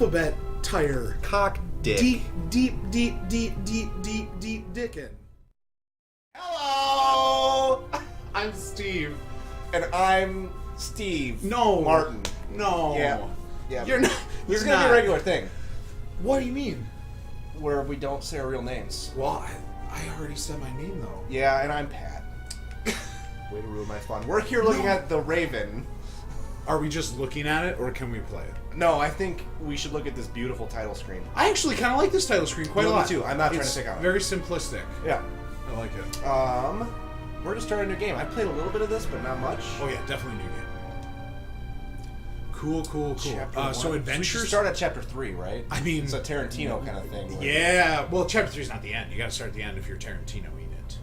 alphabet tire. Cock dick. Deep dickin'. Hello! I'm Steve. And I'm Steve. No. Martin. No. Yeah. You're not. This is You're going to be not. a regular thing What do you mean? where we don't say our real names. Well, I already said my name, though. Yeah, and I'm Pat. Way to ruin my fun. We're here looking at the Raven. Are we just looking at it, or can we play it? No, I think we should look at this beautiful title screen. I actually kind of like this title screen quite a Me lot. too. I'm not trying It's to pick on it. very simplistic. Yeah. I like it. We're just starting a new game. I played a little bit of this, but not much. Oh yeah, definitely new game. Cool. Chapter 1. So We adventures. should start at chapter 3, right? I mean, It's a Tarantino kind of thing. Like, yeah. Well, chapter 3 is not the end. You got to start at the end if you're Tarantino-ing it.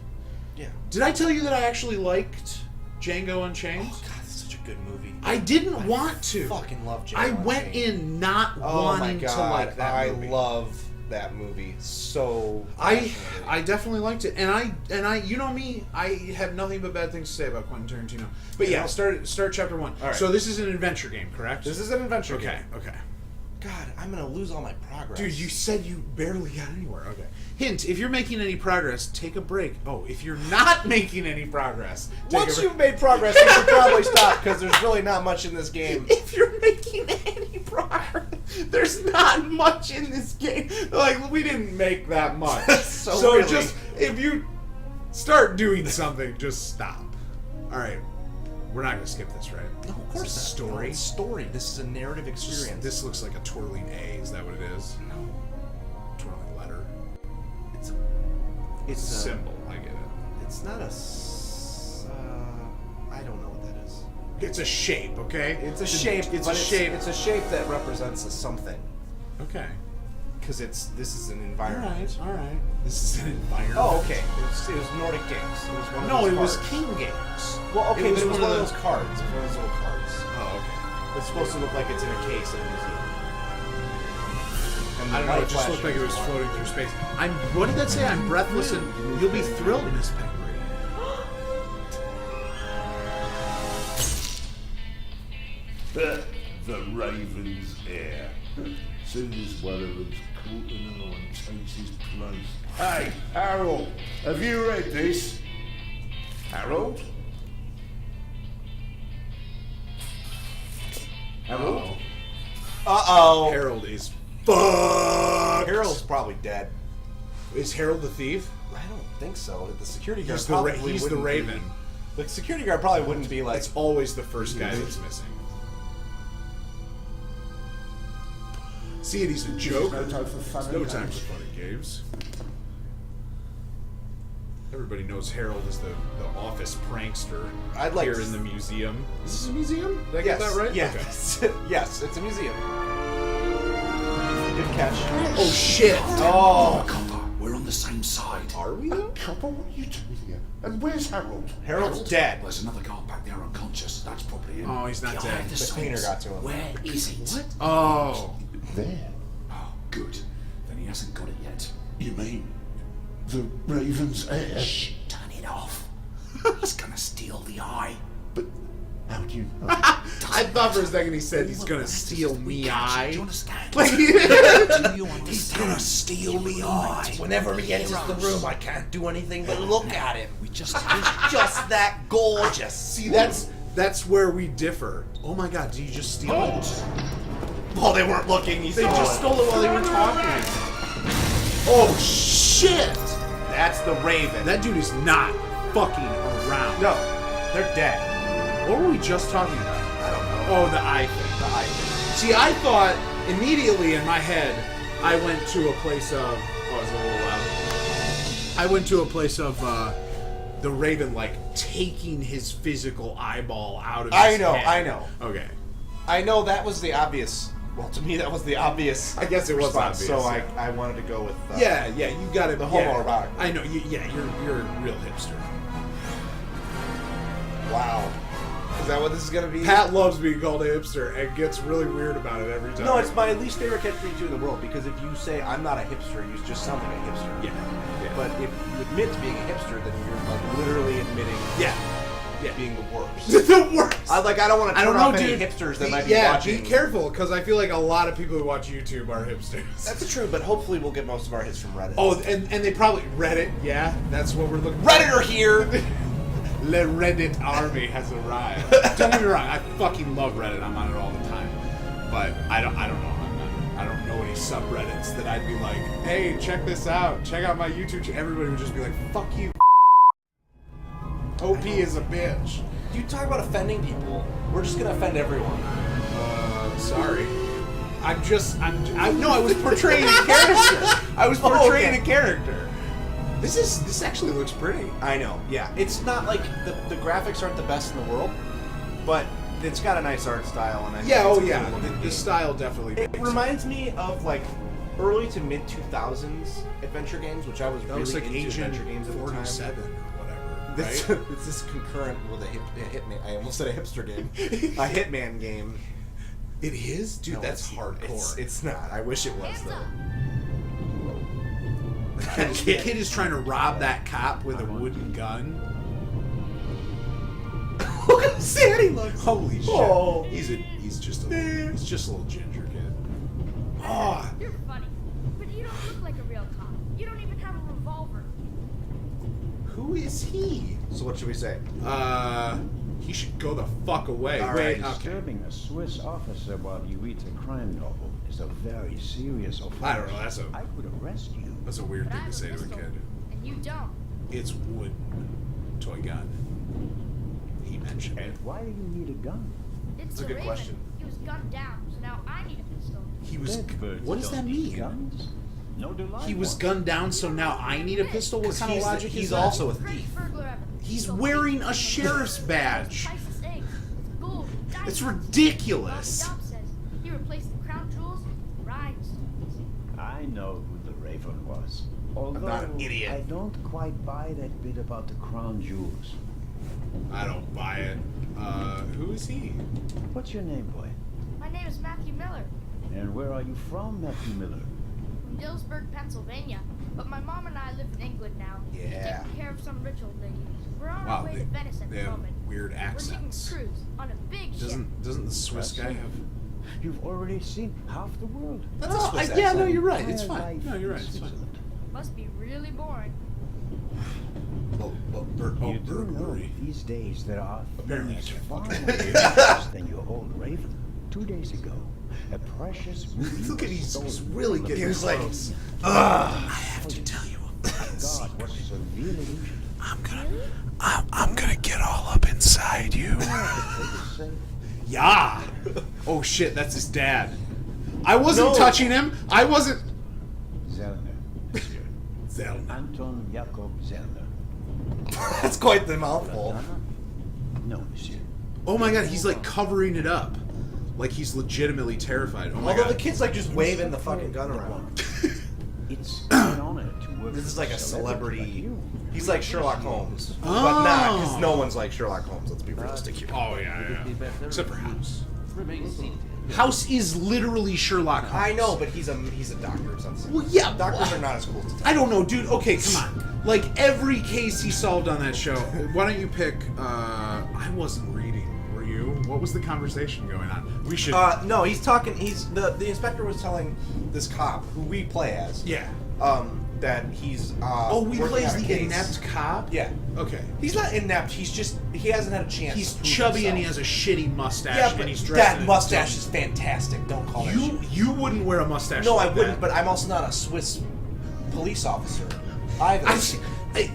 Yeah. Did I tell you that I actually liked Django Unchained? Oh, God, it's such a good movie. I didn't want to. Fucking love Django I went Unchained. in not Oh my wanting God, to like that movie. I love that movie so I passionately. definitely liked it, and I you know me, I have nothing but bad things to say about Quentin Tarantino. But yeah, I'll start chapter 1. All right. So this is an adventure game, correct? This is an adventure okay. game. Okay. God, I'm gonna lose all my progress. Dude, you said you barely got anywhere. Okay. Hint: if you're making any progress, take a break. Oh, if you're not making any progress, once you've made progress, you should probably stop because there's really not much in this game. If you're making any progress, there's not much in this game. Like, we didn't make that much. So really. Just, if you start doing something, just stop. Alright. We're not going to skip this, right? No, of course It's a not. story. No, it's story. This is a narrative experience. This looks like a twirling A. Is that what it is? No, Twirling letter. it's It's a a symbol. I get it. It's not a. I don't know what that is. It's a shape, okay? It's a shape. It's but a shape. It's a shape that represents a something. Okay. Because this is an environment. Alright. This is an environment. Oh, okay. It was Nordic Games. It was one of No, those it was cards. King Games. Well, okay, but it was one of the- those cards. It was one of those little cards. Oh, okay. It's supposed to look like it's in a case in a museum. And the I don't know, it light just looked like it was flashes. floating through space. What did that say? I'm breathless and you'll be thrilled, Miss Peggy. The Raven's heir. Soon as one of them's caught and no one takes his place. Hey, Harold, have you read this? Harold? Harold? Uh-oh. Harold is fucked. Harold's probably dead. Is Harold the thief? I don't think so. The security guard He's probably the wouldn't Raven. Be, the security guard probably wouldn't be like... It's always the first guy that's missing. See it, he's a joke. No time for fun. No time for funny games. Everybody knows Harold is the office prankster I'd like here to in the museum. Is this a museum? Did I get Yes, that right? yes. Okay. Yes, it's a museum. Good catch. Oh shit! Oh, Copper, we're on the same side. Are we though? Copper, what are you doing here? And where's Harold? Harold's dead. There's another guard back there unconscious. That's probably him. Oh, he's not Behind dead. The, The painter Sphinx. got to him. Where is it? What? Oh. There. Oh, good. Then he hasn't got it yet. You mean the Raven's heir? Shh, turn it off. He's gonna steal the eye. But how do you know? I thought for a second he said he's gonna steal me Do you eye. understand? Like, Do you understand? He's gonna steal me eye. Whenever he enters the room, I can't do anything but look at him. We just He's just that gorgeous. see, that's where we differ. Oh my god, did you just steal it? Oh, they weren't looking. He They stole just it. stole it while they were talking. Oh shit! That's the Raven. That dude is not fucking around. No, they're dead. What were we just talking about? I don't know. Oh, the eye thing. The eye thing. See, I thought immediately in my head, I went to a place of. Oh, it's a little loud. I went to a place of the Raven, like taking his physical eyeball out of his I know, head. I know. Okay. I know that was the obvious. Well, to me, that was the obvious. I guess it was response, obvious, So yeah. I wanted to go with. Yeah, you got it. The yeah. homoerotic. I know. You're a real hipster. Wow. Is that what this is gonna be? Pat loves being called a hipster and gets really weird about it every time. No, it's my least favorite catchphrase in the world because if you say I'm not a hipster, you just sound like a hipster. Yeah. But if you admit to being a hipster, then you're like literally admitting. Yeah. being the worst. The worst. I don't want to I turn don't know, off any dude. hipsters that might be watching. Be careful, because I feel like a lot of people who watch YouTube are hipsters. That's true, but hopefully we'll get most of our hits from Reddit. Oh, and they probably Reddit. Yeah, that's what we're looking. Redditor here. The Reddit army has arrived. Don't get me wrong, I fucking love Reddit. I'm on it all the time, but I don't know. I don't know any subreddits that I'd be like, hey, check this out. Check out my YouTube channel. Everybody would just be like, fuck you. OP is a bitch. You talk about offending people. We're just gonna offend everyone. Sorry. I was portraying a character. I was portraying okay. a character. This actually looks pretty. I know. Yeah, it's not like the graphics aren't the best in the world, but it's got a nice art style, and I think it's a cool looking The game. style definitely. It reminds me of like early to mid 2000s adventure games, which I was That really was like into Agent adventure games at the time. 47 or whatever. This, Right? this is concurrent with a Hitman. I almost said a hipster game. A Hitman game. It is, dude. No, That's it's- hardcore. It's not. I wish it was Hands though. up. The kid is trying to rob that cop with a wooden gun. Look how sad he looks. Holy shit! Oh. He's just a little ginger kid. Oh, You're funny, but you don't look like a real cop. You don't even have a revolver. who is he? So what should we say? He should go the fuck away. All Wait, right. okay. Disturbing a Swiss officer while you read a crime novel is a very serious offense. I don't know. I could arrest you. That's a weird But I thing have to say to a pistol, kid. and you don't. It's wood toy gun. He mentioned it. And why do you need a gun? It's a good Raven. question. He was gunned down, so now I need a pistol. He was. Dead birds What does don't that need mean? Guns? No delight. He was gunned down, so now I need a pistol. What kind of logic he's is that? also a Great thief. burglar ever. He's So wearing big, a sheriff's badge. priceless eggs with gold, It's diamonds. ridiculous. Bob says he replaced the crown jewels with rhinestones. I know who the Raven was. Although not an idiot. I don't quite buy that bit about the crown jewels. I don't buy it. Who is he? What's your name, boy? My name is Matthew Miller And where are you from, Matthew Miller? from Dillsburg, Pennsylvania. But my mom and I live in England now. Yeah. Taking care of some rich old lady. We're on Wow, our way to Venice at they the have moment. weird We're taking accents. a cruise on a big ship. Doesn't the Swiss guy have? You've already seen half the world. That's a Swiss yeah, no, accent. you're right. It's My fine. life No, you're right. in It's fine. Switzerland. Must be really boring. You do know burglary. these days there are Apparently I things can't far more fucking- dangerous than your old Raven. 2 days ago, a precious ruby Look at was he's stolen really from the getting bank. close. Ugh. I have to tell you a fucking God was secret. severely injured. I'm gonna get all up inside you. They say, Yeah. Oh shit, that's his dad. I wasn't No. touching him. I wasn't. Zellner, monsieur. Zelda. Anton Jakob Zellner. That's quite the mouthful. Madonna? No, monsieur. Oh my god, he's like covering it up, like he's legitimately terrified. Oh my Although god. the kid's like just waving the fucking gun around. It's an honor to work This is with like a like celebrity. you. He's like Sherlock Holmes, but Oh. not because no one's like Sherlock Holmes. Let's be realistic here. Oh yeah. Except for House. Remain seated. House is literally Sherlock Holmes. I know, but he's a doctor. It's not the same. Well, yeah, Doctors are not as cool as I don't know, dude. Okay, come on. Like every case he solved on that show. Why don't you pick? I wasn't reading. Were you? What was the conversation going on? We should. No, he's talking. He's the inspector was telling this cop who we play as. Yeah. That he's. Oh, we working play as on a the case. inept cop. Yeah. Okay. He's not inept. He's just he hasn't had a chance. He's to prove chubby and he himself. has a shitty mustache. Yeah, and but he's dressed that in mustache is fantastic. Don't call that You shit. you wouldn't wear a mustache. No, like I wouldn't. that. But I'm also not a Swiss police officer either. I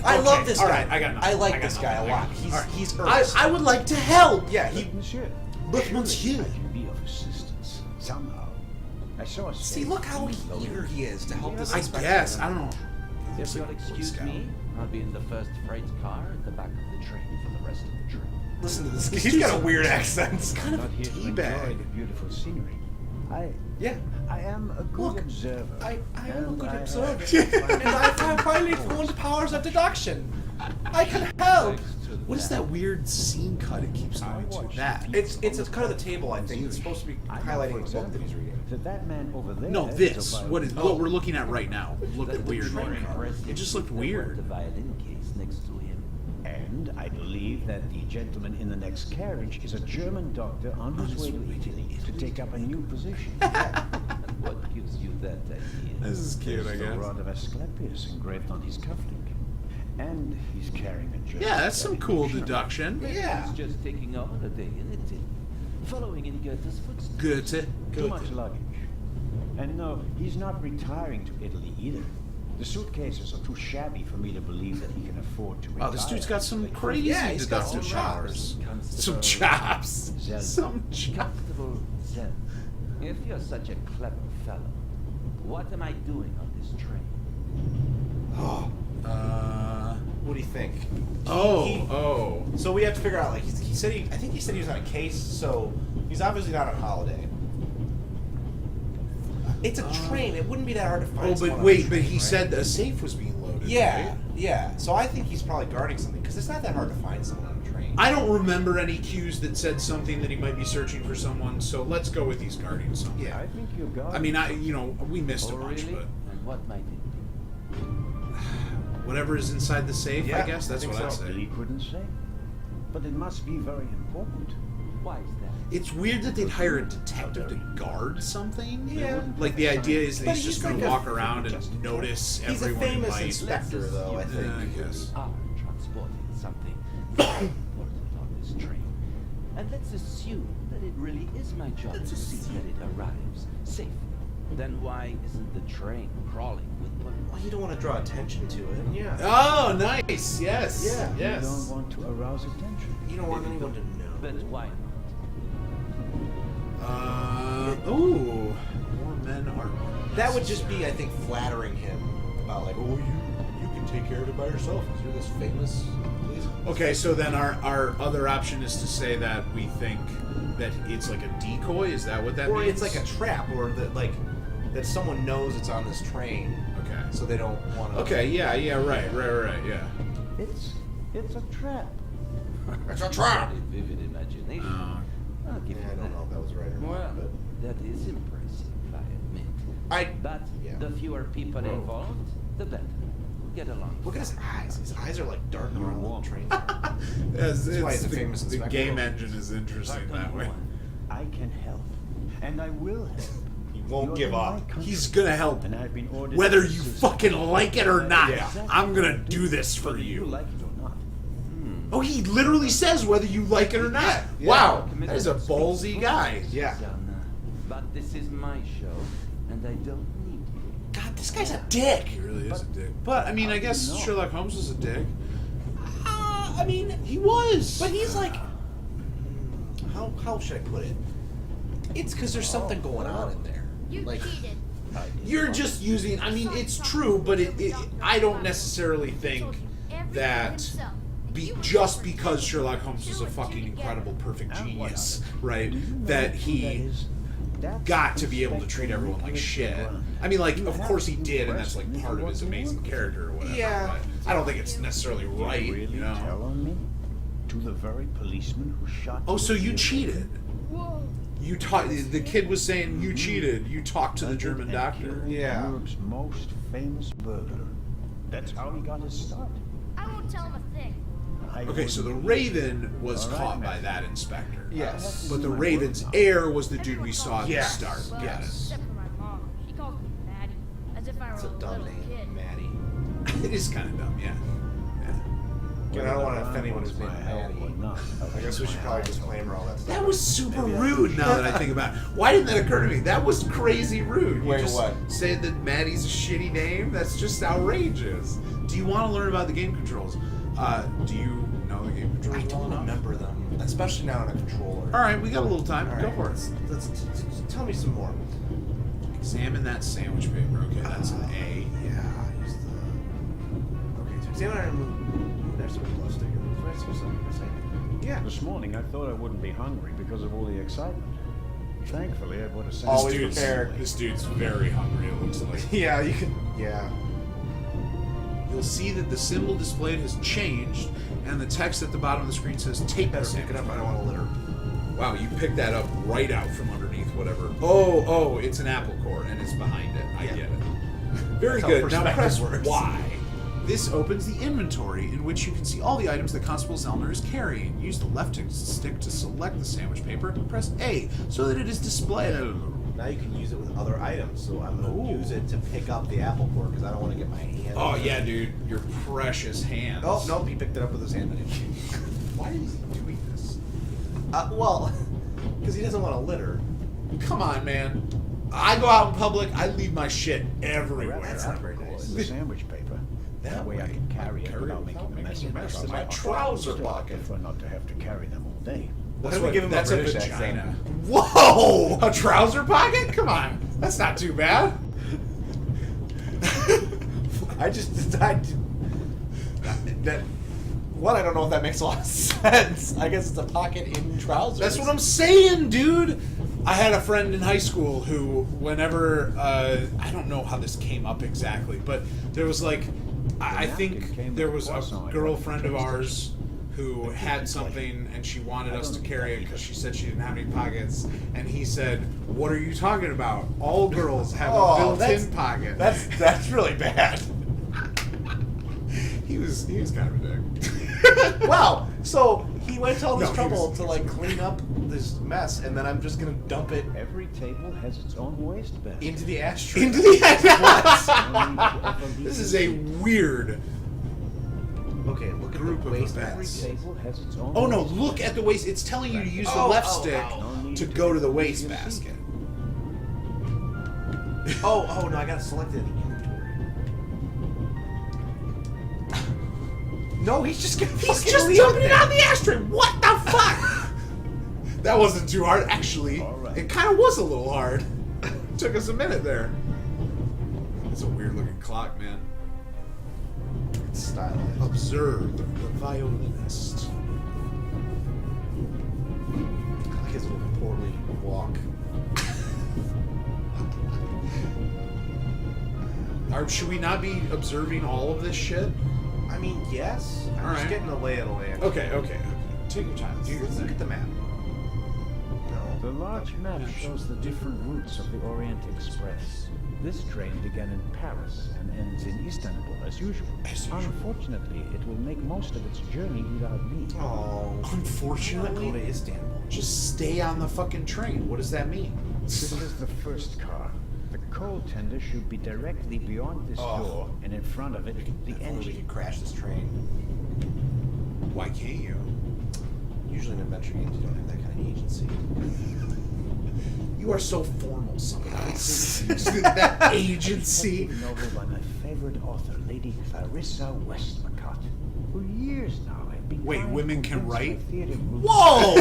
I okay, love this all guy. right, I got nothing. I like got this guy nothing. a lot. I got He's nothing. he's All right. earnest. I would like to help. Yeah, he. But monsieur, But surely monsieur. I can be of assistance somehow. I saw a See, look how eager he is to help this I inspector. guess I don't know. If you'll excuse me, I'll be in the first freight car at the back of the train for the rest of the trip. Listen to this. He's got a weird accent. Kind of not a here to enjoy teabag. the beautiful scenery. Yeah. I am a good Look, observer. I am a and good I have observer. and I have finally honed powers of deduction. I can help. What is that weird scene cut it keeps going to? That. It's a cut of the table. I think it's supposed to be I know, highlighting for the book that example, he's reading. that man over there. No, is this. a What is violin- what we're looking at right now? Looked The weird. train It just looked there was weird. The violin case next to him. And I believe that the gentleman in the next carriage is a German doctor on his way to Italy to take up a new position. And what gives you that idea? This is cute, I There's the guess. rod of Asclepius engraved on his cufflink. And he's carrying a German. Yeah, that's some cool deduction. deduction. Yeah. He's just taking a holiday in Italy, following in Goethe's footsteps. Goethe. Too much luggage. And no, he's not retiring to Italy either. The suitcases are too shabby for me to believe that he can afford to retire. Wow, this dude's got some crazy Yeah, he's got some deductive chops. powers. Some chops. Zen. Some chops. Comfortable Zen. If you're such a clever fellow, what am I doing on this train? Oh, what do you think? Oh. So we have to figure out. Like he said, I think he said he was on a case. So he's obviously not on holiday. It's a train. It wouldn't be that hard to find. Oh, but someone on wait, a but train, he right? said a safe was being loaded. Yeah, right? yeah. So I think he's probably guarding something because it's not that hard to find someone on a train. I don't remember any cues that said something that he might be searching for someone, so let's go with he's guarding something. Yeah. I think you got I mean, we missed Oh, a bunch, really? but And what might it be? whatever is inside the safe, Yeah, I guess that's I think what I'd so. say. He couldn't say. But it must be very important. Why is that? It's weird that they'd hire a detective to guard something. Yeah. Like the idea is that But he's just he's going like to a- walk around and notice He's a everyone in famous light. inspector, though. I think. Yeah, I guess. Are transporting something very important on this train. And let's assume that it really is my job to see that it arrives safely. Then why isn't the train crawling with police? Well, you don't want to draw attention to it. Yeah. Oh, nice. Yes. Yeah. You Yes. don't want to arouse attention. You don't want anyone to But know. why not? Ooh. More men are. That would just be, I think, flattering him about like, oh, you can take care of it by yourself because you're this famous police. Okay, so then our other option is to say that we think that it's like a decoy. Is that what that Or means? it's like a trap, or that someone knows it's on this train, Okay. so they don't want to. Okay. Yeah. Right. Yeah. It's a trap. It's a trap. Very vivid imagination. I'll give Yeah, you I don't that. know if that was right or Well, not, but that is impressive, I admit. I. But Yeah. the fewer people Whoa. involved, the better. We'll get along. Look at his eyes. His eyes are like darting around the train. Yes, why he's a the, famous the inspector. game engine is interesting that way. I can help. And I will help. He won't You're give in my up. country, He's gonna help. And I've been ordered Whether to you assist. fucking like it or not, Yeah. I'm gonna do this for Whether you you. like it or not. Oh, he literally says whether you like it or not. Yeah. Wow, that is a ballsy guy. Yeah. But this is my show, and I don't need you. God, this guy's a dick. He really is a dick. But I mean, I guess you know? Sherlock Holmes was a dick. I mean, He was. but he's like, how should I put it? It's because there's something going on in there. You Like, cheated. You're just using. I mean, it's true, but I don't necessarily think that just because Sherlock Holmes is a fucking incredible, perfect genius, right? That he got to be able to treat everyone like shit. I mean, like, of course he did, and that's like part of his amazing character or whatever. Yeah. But I don't think it's necessarily right, Really you know. tell on me? To the very policeman who shot Oh, so you in cheated? Whoa. You talked. The kid was saying you cheated. You talked to the German doctor. Yeah. Europe's most famous burglar. That's how he got his start. I won't tell him a thing. Okay, so the Raven was caught by that inspector. yes. But the Raven's heir was the dude we saw at the Yes. start. Well, Got it. except for my mom. She calls me Maddie, as if I were It's a a dumb little name, kid. Maddie. It is kind of dumb, yeah. I don't want to offend anyone who's named Maddie. I guess we should probably disclaimer all that stuff. That was super rude now that I think about it. Why didn't that occur to me? That was crazy rude. You Wait, just what? said that Maddie's a shitty name? That's just outrageous. Do you want to learn about the game controls? Do you know the game controls? I well don't enough? remember them, especially now on a controller. All right, we got a little time. All Go right, for it. let's tell me some more. Examine that sandwich paper. Okay, that's an A. Yeah, use the. Okay, so examine and remove. There's some glow sticker. That's what I'm saying. Yeah. This morning I thought I wouldn't be hungry because of all the excitement. Thankfully, I bought a sandwich. Always prepared. This dude's very hungry, it looks like. Yeah, you can. Yeah. You'll see that the symbol displayed has changed, and the text at the bottom of the screen says "Take the Better pick sandwich." it up. I don't want to litter. Wow, you picked that up right out from underneath whatever. Oh, it's an apple core, and it's behind it. I Yeah. get it. Very That's how good. Now perspective press works. Y. This opens the inventory, in which you can see all the items that Constable Zellner is carrying. Use the left stick to select the sandwich paper, and press A so that it is displayed. Now you can use it with other items, so I'm going to use it to pick up the apple core because I don't want to get my hand. Oh yeah, dude, your precious hands. Oh, nope, he picked it up with his hand. Why is he doing this? Well, because he doesn't want to litter. Come on, man. I go out in public, I leave my shit everywhere. That's not very nice. The sandwich paper. That way I can carry it without making a mess in my trouser Still, I pocket. prefer not to have to carry them all day. Why don't we give him That's a a British vagina. accent? Whoa! A trouser pocket? Come on. That's not too bad. I just decided that. One, I don't know if that makes a lot of sense. I guess it's a pocket in trousers. That's what I'm saying, dude. I had a friend in high school who, whenever, I don't know how this came up exactly, but there was like, I think there was a girlfriend of ours who had something and she wanted us to carry it because she said she didn't have any pockets, and he said, "What are you talking about? All girls have a built-in pocket." That's really bad. He was kind of a dick. Wow. So he went to all this No, he trouble was- to like clean up this mess, and then I'm just gonna dump it Every table has its own waste bin. into the ashtray. Into the Only to ever leave This it. is a weird. Okay, look at Group the of waste events. Every bins. table has its own. Oh no! waste Look bin. at the waste. It's telling you to use the Oh, left oh, stick oh. to go to the waste basket. Oh no, I gotta select it in the inventory. No, he's just gonna He's fucking just leave dumping it there. on the ashtray. What the fuck? That wasn't too hard, actually. All right. It kind of was a little hard. Took us a minute there. It's a weird looking clock, man. It's stylized. Observe the violinist. I like his little poorly walk. Should we not be observing all of this shit? I mean, yes. I'm All just right. getting the lay of the land. Okay. Take your time. Do your Let's look thing. at the map. The No. large map shows the different routes of the Orient Express. This train began in Paris and ends in Istanbul as usual. As usual. Unfortunately, it will make most of its journey without me. Oh. Go to Unfortunately, Istanbul. just stay on the fucking train. What does that mean? This is the first car. The coal tender should be directly beyond this Oh. door, and in front of it, the We engine. could crash this train. Why can't you? Usually in adventure games, you don't have that kind of agency. You are so formal sometimes. That agency. Detective novel by my favorite author, Lady Clarissa Westmacott. For years now, I've been Wait, trying to women can convince write? my theater group- Whoa!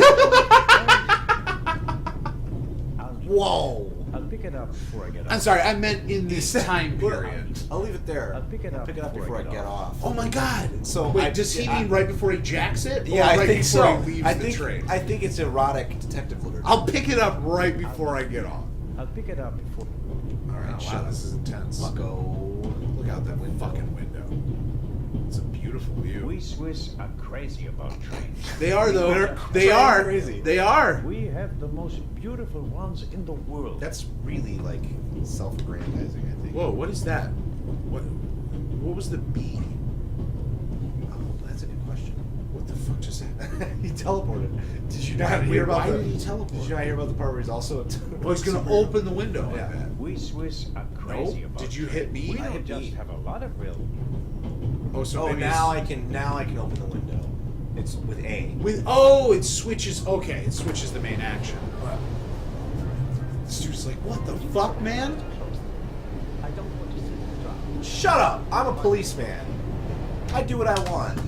I'll- Whoa! I'll pick it up before I get off. I'm sorry, I meant in this time period. I'll leave it there. I'll pick it up before I get off. Oh my god! So wait, does he mean right before he jacks it? Or right before he leaves the train? I think it's erotic detective literature. I'll pick it up right before I get off. I'll pick it up before. Alright, wow, this is intense. Bucko. Look out that fucking window. It's a beautiful view. We Swiss are crazy about trains. They are though. They train are. crazy. They are. We have the most beautiful ones in the world. That's really like self-aggrandizing, I think. Whoa, what is that? What was the B? Oh, that's a good question. What the fuck just happened? He teleported. Did you not Wait, hear about why the? did he teleport? Did you not hear about the part where he's also? Well, he's gonna open the window. Yeah. I bet. We Swiss are crazy No? about Did you trains. hit B? We I don't hit just B. have a lot of real. Oh, so Oh, maybe now I it's- can open the window. It's with A. it switches. Okay, it switches the main action. This dude's like, what the fuck, man? I don't want to sit in the dark. Shut up! I'm a policeman. I do what I want.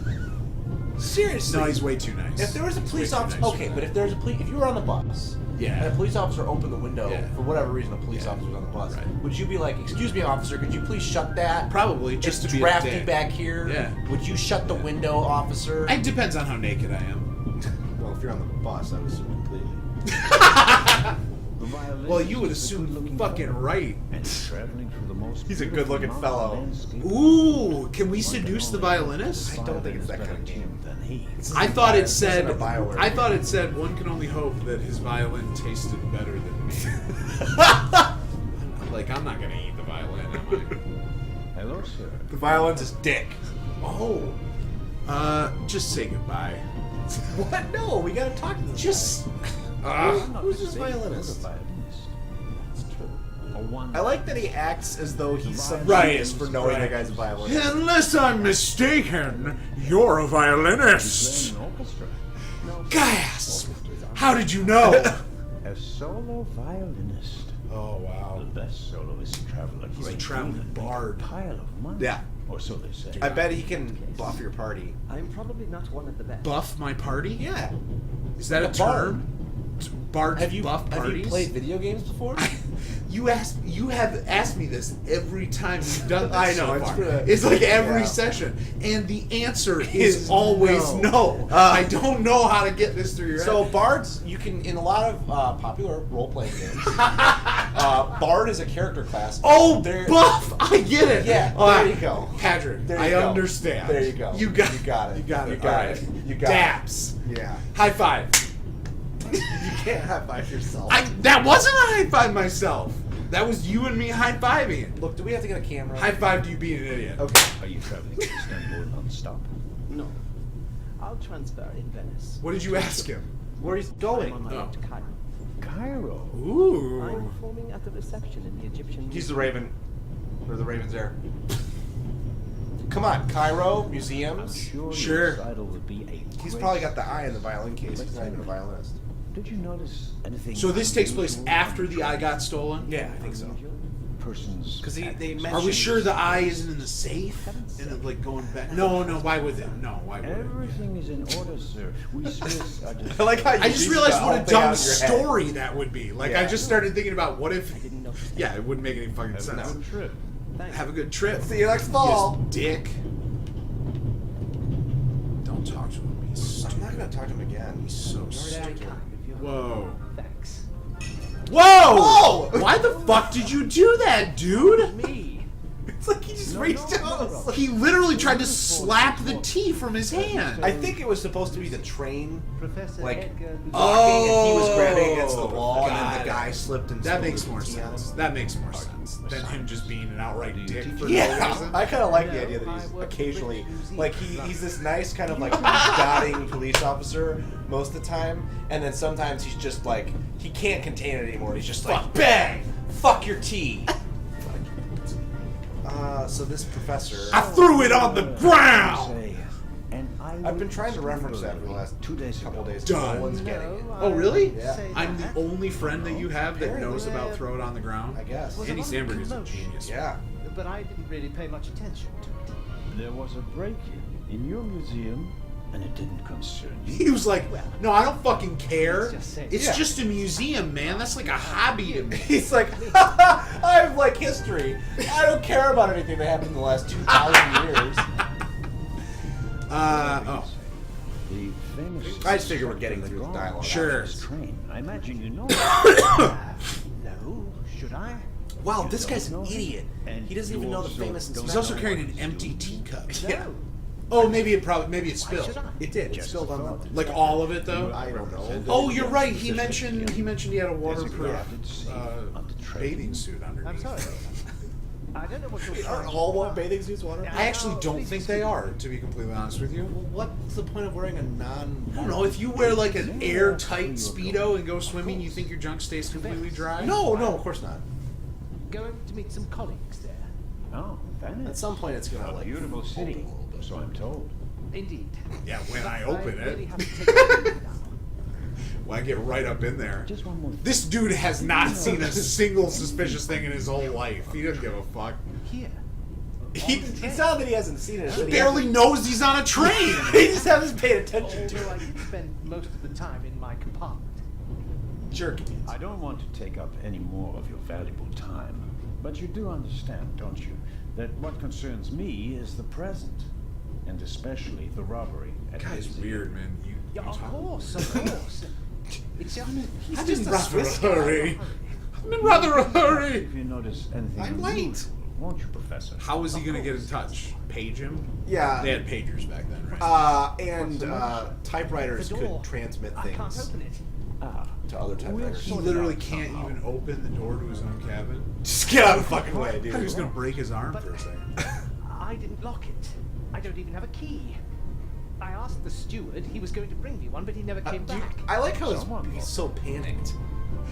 Seriously. No, he's way too nice. If there was a He's police way too officer, nice okay, for but that. if there's a if you were on the bus, Yeah. and a police officer opened the window Yeah. for whatever reason, a police Yeah. officer was on the bus, Right. would you be like, "Excuse me, officer, could you please shut that? Probably just It's to be a drafty dick. back here. Yeah. Would you shut the window, officer?" It depends on how naked I am. Well, if you're on the bus, I would assume completely. The violinist Well, you would is a assume good-looking fucking fellow, right. and traveling through the most. He's a beautiful good-looking mountain fellow. landscape. Ooh, can we One seduce the only hope violinist? the I don't think it's that violinist kind of better tuned than he. I thought it This said. isn't a Bioware I game. thought it said one can only hope that his violin tasted better than me. Like I'm not gonna eat the violin, am I? Hello, sir. The violin's his dick. Oh. Just say goodbye. What? No, we gotta talk to them. Just. Who's this violinist? That's true. Or one I like that he acts as though he's some Right, genius for knowing the guy's a violinist. Unless I'm mistaken, you're a violinist. playing an orchestra. No, Gaius, how did you know? a solo violinist. Oh, wow. The best soloist travel a He's a great traveling deal and make a bard. pile of money. Yeah. Or so they say. I bet he can buff your party. I'm probably not one of the best. Buff my party? Yeah. Is that a bard. term? Bards buff parties? Have you played video games before? You have asked me this every time we've done this. I know, so it's far. pretty- It's like every yeah. session, and the answer is Is always no. no. I don't know how to get this through your So head. bards, you can in a lot of popular role-playing games. Bard is a character class. Oh, They're- buff! I get it. Yeah, All there right. you go. Patrick. There you I go. understand. There you go. You got. You got it. You got it. You got All it. right. You got it. Dabs. Yeah. High five. You can't high-five yourself. That wasn't a high five myself. That was you and me high fiving. Look, do we have to get a camera? High five to you being an idiot. Okay. Are you traveling to Istanbul non-stop? No. I'll transfer in Venice. What did you ask him? Where he's I'm going? on my Oh. way to Cairo. Cairo. Ooh. I'm performing at the reception in the Egyptian He's the Museum. Raven. Or the Raven's there. Come on, Cairo, I'm museums. sure Sure. your recital will be a He's great probably got the eye in the violin case. He's not even a violinist. Did you notice anything? So this takes place unusual after on the the eye train? got stolen? Yeah, I think so. Persons. Because they actions. mentioned. Are we sure the eye isn't in the safe? And it, like going back? No, why would it? No, why would it? Everything is in order, sir. We Smiths are just. I like how you I just used realized the what whole a thing out dumb of your head. story that would be. Like, I Yeah. just started thinking about what if. I didn't notice that. Yeah, it wouldn't make any fucking Have a sense. good trip. Thanks. Have a good trip. See you next fall. Yes, dick. Don't talk to him. He's I'm stupid. not gonna talk to him again. He's so Very stupid. kind of you. Whoa. Thanks. Whoa! Why the fuck did you do that, dude? Me. It's like he just reached out. He literally tried to slap the tea from his hand. I think it was supposed to be the train Professor like Edgar. walking and he was grabbing against the wall and got then it. the guy slipped and That spilled makes the more tea on him. sense. That makes more sense than him just being an outright dick for no Yeah, reason. I kind of like the No, idea that I he's work at occasionally British Museum. like he's this nice kind of like dotting police officer most of the time, and then sometimes he's just like he can't contain it anymore. He's just like Fuck. bang, fuck your tea. So this professor, I threw it on the ground! I've been trying to reference that for the last 2 days couple ago. days. Done. No one's getting it. Oh, really? Yeah. I'm the only friend that you have that knows about throw it on the ground. I guess. Andy Samberg is a genius. Yeah. But I didn't really pay much attention to it. There was a break-in in your museum, and it didn't concern you. He was like, no, I don't fucking care. Let's just say- It's Yeah. just a museum, man. That's like a hobby to me. He's like, I have like history. I don't care about anything that happened in the last 2,000 years. Oh. The famous. I just figure we're getting through the dialogue. Sure. This train. I imagine you know. No, should I? Wow, You this don't guy's an know him? idiot. And He doesn't you even know the also famous don't He's inspector. also know carrying what an to empty do. teacup. Yeah. Oh, maybe it Why spilled. should I? It did. It Just spilled on thought. the. Like all of it, though. I don't know. Oh, you're right. He mentioned he had a waterproof grounded safe on the train. bathing suit underneath. I'm sorry. I don't know what you're Aren't all what bathing suits water? I actually don't think they are, to be completely honest with you. What's the point of wearing a non? I don't know. If you wear like an airtight Speedo and go swimming, you think your junk stays completely dry? No, of course not. going to meet some colleagues there. Oh, Venice. At some point, it's gonna A like beautiful open city, a little bit. so I'm told. Indeed. Yeah, when I But open really it. have to take it easy now. Well, I get right up in there. Just one more thing. This dude has not seen a single suspicious thing in his whole life. He doesn't give a fuck. Here. It's not that he hasn't seen it. it's He that barely knows he's on a train. He just hasn't paid attention to Although I it. spend most of the time in my compartment. Jerking. I don't want to take up any more of your valuable time, but you do understand, don't you, that what concerns me is the present, and especially the robbery at the Guy's museum. weird, man. Yeah, of course, of course. It's just... I'm just in a rather a Swiss guy. hurry. I'm in rather a hurry. If you notice anything I'm unusual, late. won't you, Professor? How was he gonna get in touch? Page him? Yeah. They had pagers back then, right? And typewriters The could door. transmit I can't things open it. Ah, to other typewriters. He literally can't even open the door to his own cabin. Just get out of the fucking way, I thought he was dude. gonna break his arm for a second. I didn't lock it. I don't even have a key. I asked the steward. He was going to bring me one, but he never came back. I like how Someone he's so panicked.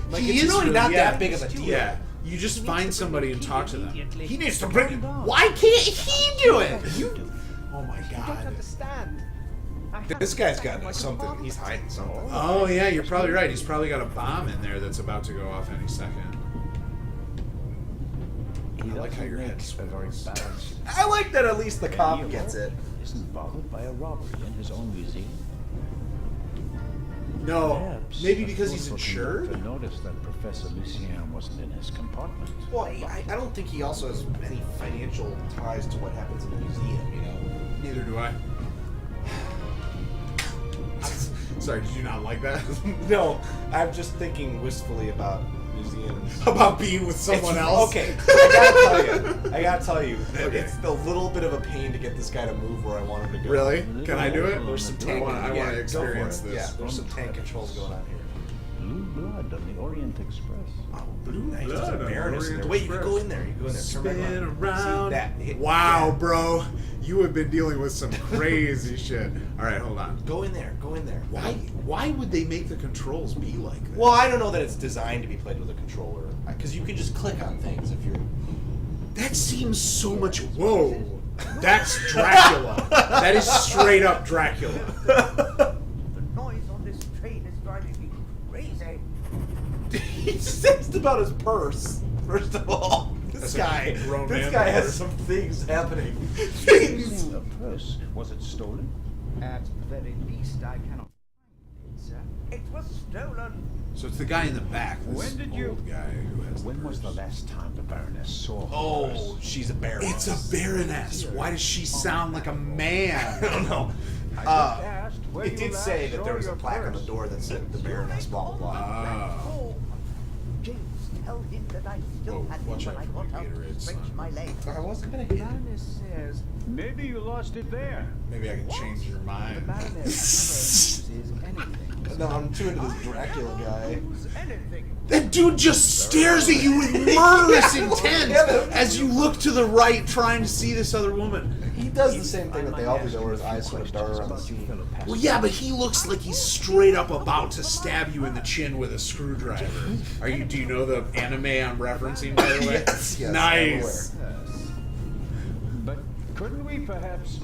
Like, He it's is really really- not yeah. that big of a deal. Yeah, you just He find needs to somebody bring and the talk key to them. immediately. He needs to bring it. Calm down. Why can't he do it? You Oh my You don't god. understand. I This haven't guy's back got in my something. compartment. He's hiding something. Oh yeah, you're probably right. He's probably got a bomb in there that's about to go off any second. He I like how doesn't your make head a very swirls. balanced. I like that at least the cop Hero gets it. Isn't bothered by a robbery in his own museum. No, Perhaps maybe a because he's thoughtful insured. conductor noticed that Professor Lucien wasn't in his compartment. Well, I don't think he also has any financial ties to what happens in the museum, you know? Neither do I. Sorry, did you not like that? No, I'm just thinking wistfully about museums. About being with someone It's- else? Okay, I gotta tell you, Okay. it's a little bit of a pain to get this guy to move where I want him to go. Really? Can I do it? There's some I tank. wanna- I yeah, wanna go for experience it. this. Yeah, there's some tank controls going on here. Blue blood on the Orient Express. Oh, blue nice. blood There's a on the Baroness in there. Orient Wait, you can go Express. in there. You can go in there. Turn back Spin around. around. See that? Hit- Wow, yeah. bro. You have been dealing with some crazy shit. Alright, hold on. Go in there. Go in there. Why would they make the controls be like that? Well, I don't know that it's designed to be played with a controller, because you can just click on things if you're. That seems so much. Whoa. That's Dracula. That is straight up Dracula. The noise on this train is driving me crazy. He says about his purse. First of all, That's a grown man has purse. some things happening. Using a purse. Was it stolen? At the very least, I cannot find it, sir. It was stolen. So it's the guy in the back. This When did you- old guy who has When was the purse. last time the Baroness saw her Oh, purse? she's a baroness. It's a baroness. Why does she sound like a man? I don't know. I just asked where It you did last say that saw there was a your plaque on the purse. door that said the baroness, blah blah blah. Oh. James, tell him that I still Whoa, had him watch when out I for got my out Gatorade, to stretch son. my legs. I wasn't gonna hit it. Baroness says Maybe you lost it there. Maybe I can change your the mind. Baroness never uses anything. No, I'm too into this Dracula guy. Use anything. That dude just stares at you with murderous intent as you look to the right trying to see this other woman. He does the same thing that they all do, though, where his eyes sort of dart around the About you scene. fellow passengers. Well, yeah, but he looks like he's straight up about to stab you in the chin with a screwdriver. Do you know the anime I'm referencing, by the way? Yes, yes, Nice. But couldn't we perhaps...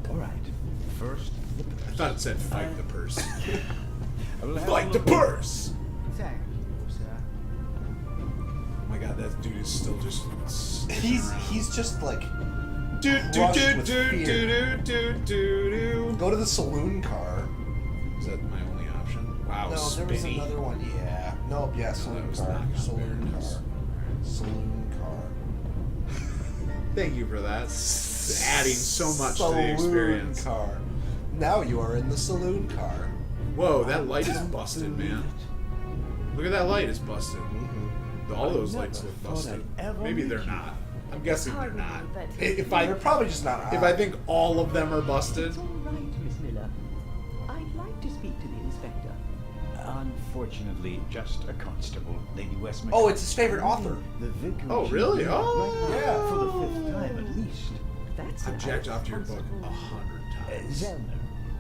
All right. First, the I purse. thought it said fight the purse. I will have Fight a the look- purse! Thank you, sir. Oh my god, that dude is still just. He's just like Do do crushed do with do fear. do do do do. Go to the saloon car. Is that my only option? Wow, No, there was spinny. another one. Yeah. Nope. Yeah, saloon was car. not gonna Saloon bear car. this. Saloon car. Thank you for that. Adding so much to the experience. Saloon car. Now you are in the saloon car. Whoa, that light is busted, man. Look at that light, it's busted. All those lights look thought busted. I'd ever Maybe they're meet you. not. I'm guessing they're not. But- If They're I probably just not. if I think all of them are busted, It's all right, Miss Miller. I'd like to speak to the inspector. Unfortunately, just a constable, Lady Westmacott. Oh, it's his favorite author. The vicar. Oh, really? Oh. Yeah. For the 5th time at least. That's I've jacked off to your book responsible. 100 times. Zellner.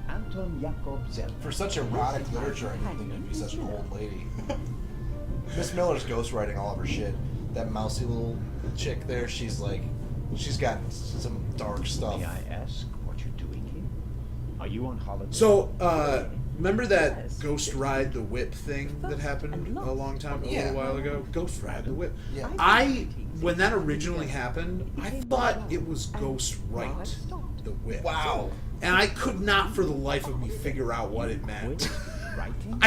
Anton Jakob Zellner. For such erotic literature, I didn't think it'd be such an old lady. Miss Miller's ghostwriting all of her shit. That mousy little chick there, she's got some dark stuff. May I ask what you're doing here? Are you on holiday? So, remember that Ghost Ride the Whip thing that happened a long time, a Yeah. little while ago? Ghost Ride the Whip. Yeah. When that originally happened, I thought it was Ghost Right the Whip. Wow. And I could not for the life of me figure out what it meant. Writing?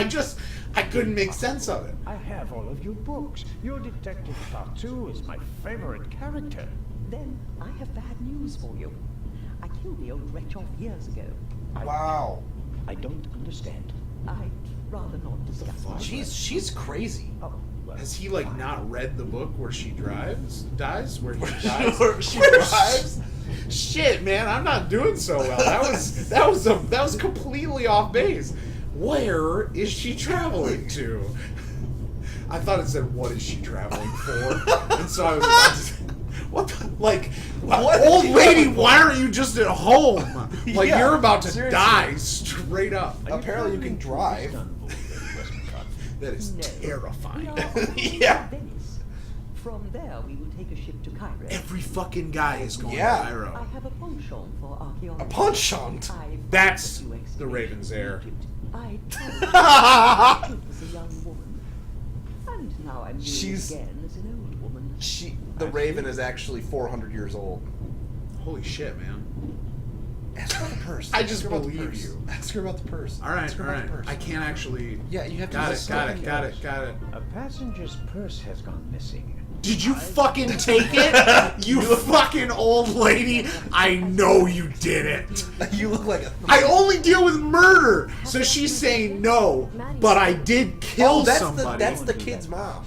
I couldn't make sense of it. I have all of your books. Your Detective Partout is my favorite character. Then I have bad news for you. I killed the old wretch off years ago. Wow. I don't understand. I'd rather not discuss my She's crazy. Oh, well, Has he not read the book where she dies? Where he dies? Where she drives? Shit, man, I'm not doing so well. That was completely off base. Where is she traveling to? I thought it said, "What is she traveling for?" And so I was about to say, What the? Like, What old is he lady, having why aren't you just at home? Like, Yeah, you're about to seriously. die straight up. Apparently you can drive. That is No. terrifying. We are on Yeah. Venice. From there, we will take a ship to Cairo. Every fucking guy is going Yeah. to I Cairo. have a penchant for archaeology. A penchant? That's few the excavations Raven's in heir. Egypt. I tried as a young woman, and now I'm doing She's- it again as an old woman. The Raven is actually 400 years old. Holy shit, man. Ask her about the purse. I Ask just her about the believe purse. you. Ask her about the purse. All right, Ask her all about right. the purse. I can't actually. Yeah, you have to Got just it, got look it, at got yours. it, got it. A passenger's purse has gone missing. Did you fucking take it? You fucking old lady. I know you did it. You look like a. I only deal with murder. So she's saying no, but I did kill Oh, that's somebody. that's the kid's mom.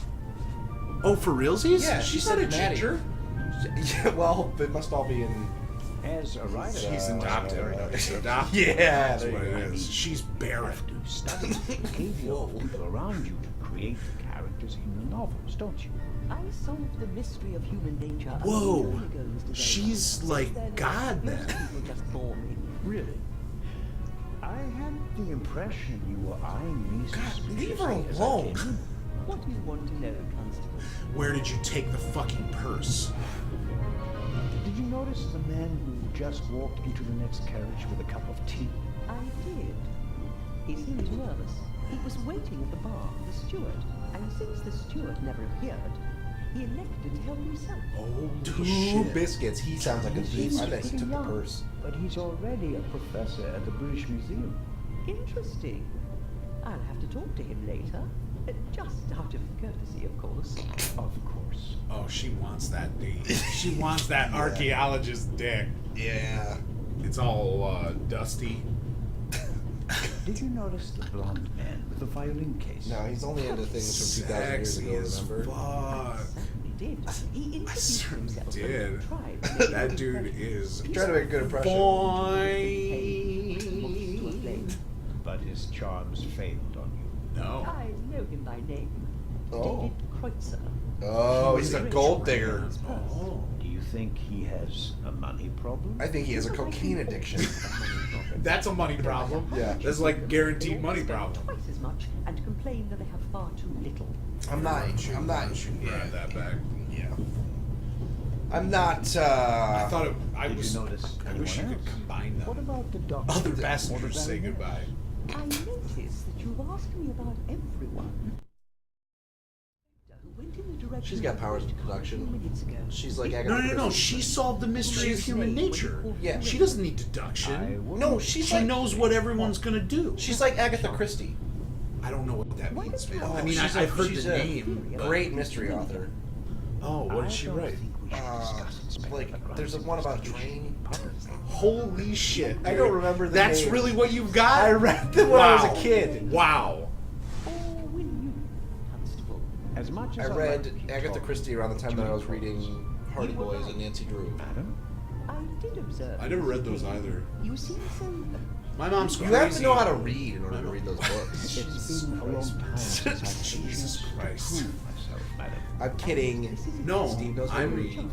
Oh, for realsies? Yeah, she's she not a said Maddie. ginger. Yeah, well, it must all be in. As a writer, She's adopted. She's adopted. Yeah, That's there what you it go. is. She's barren. you study the behavior of people around you to create the characters in the novels, don't you? I solved the mystery of human nature. Whoa. Ago today. She's Since like then, God most then. people just bore me. Really? I had the impression you were eyeing me God, suspiciously leave her as I alone. came in. What do you want to know, Constable? Where did you take the fucking purse? Did you notice the man who just walked into the next carriage with a cup of tea? I did. He seemed nervous. He was waiting at the bar for the steward, and since the steward never appeared, he elected to help himself. Oh, 2 biscuits. He sounds like a thief. I bet he took the young, purse. but he's already a professor at the British Museum. Interesting. I'll have to talk to him later. Just out of courtesy, of course. Of course. Oh, she wants that date. She wants that archaeologist dick. Yeah. It's all dusty. Did you notice the blonde man with the violin case? No, he's only into things from 2,000 years Sexy ago. as Remember? fuck. Certainly did. He I introduced certainly himself did. and tried to make That a dude impression. is Try to make a good impression. boing. But his charms failed on you. No. I know him by name. Oh. David Kreutzer. Oh, he's a gold digger. Oh. Do you think he has a money problem? I think he has a cocaine addiction. That's a money problem. Yeah. That's like guaranteed money Spend problem. twice as much and complain that they have far too little. I'm not. Grab that back. Yeah. I'm not. I thought it. I Did was. you notice I wish you anyone could else? combine What them. about the doctor? Other Or the passengers say baronet? goodbye. I notice that you've asked me about everyone. Who went in the direction She's got I powers of wished a few production. minutes ago. She's like No, Agatha no, no. Christie. She solved the mystery of human nature. Yeah. She doesn't need I deduction. would- No, she's She like. knows what everyone's gonna do. She's like Agatha Christie. I don't know what that means, man. I Oh, mean, she's I've heard she's the a name. but- Great mystery author. Oh, what did she I don't write? think we should discuss Inspector Like, Legrand's there's one about a investigation train. publicly. Holy shit! I don't remember the That's name. really what you've got. I read them when I was a Wow. kid. Wow. Or will you, Constable? As much I as read like to keep Agatha talking Christie around the time that I was to reading Hardy You were Boys right. and Nancy Drew. Madam? I did observe. I never you read those today. either. You seem so. My mom's You crazy. have to know how to read in order to read those books. It's been a long time since I've Jesus had a chance Christ. to prove myself, madam. I'm kidding. This isn't No, Steve knows how to I'm- read.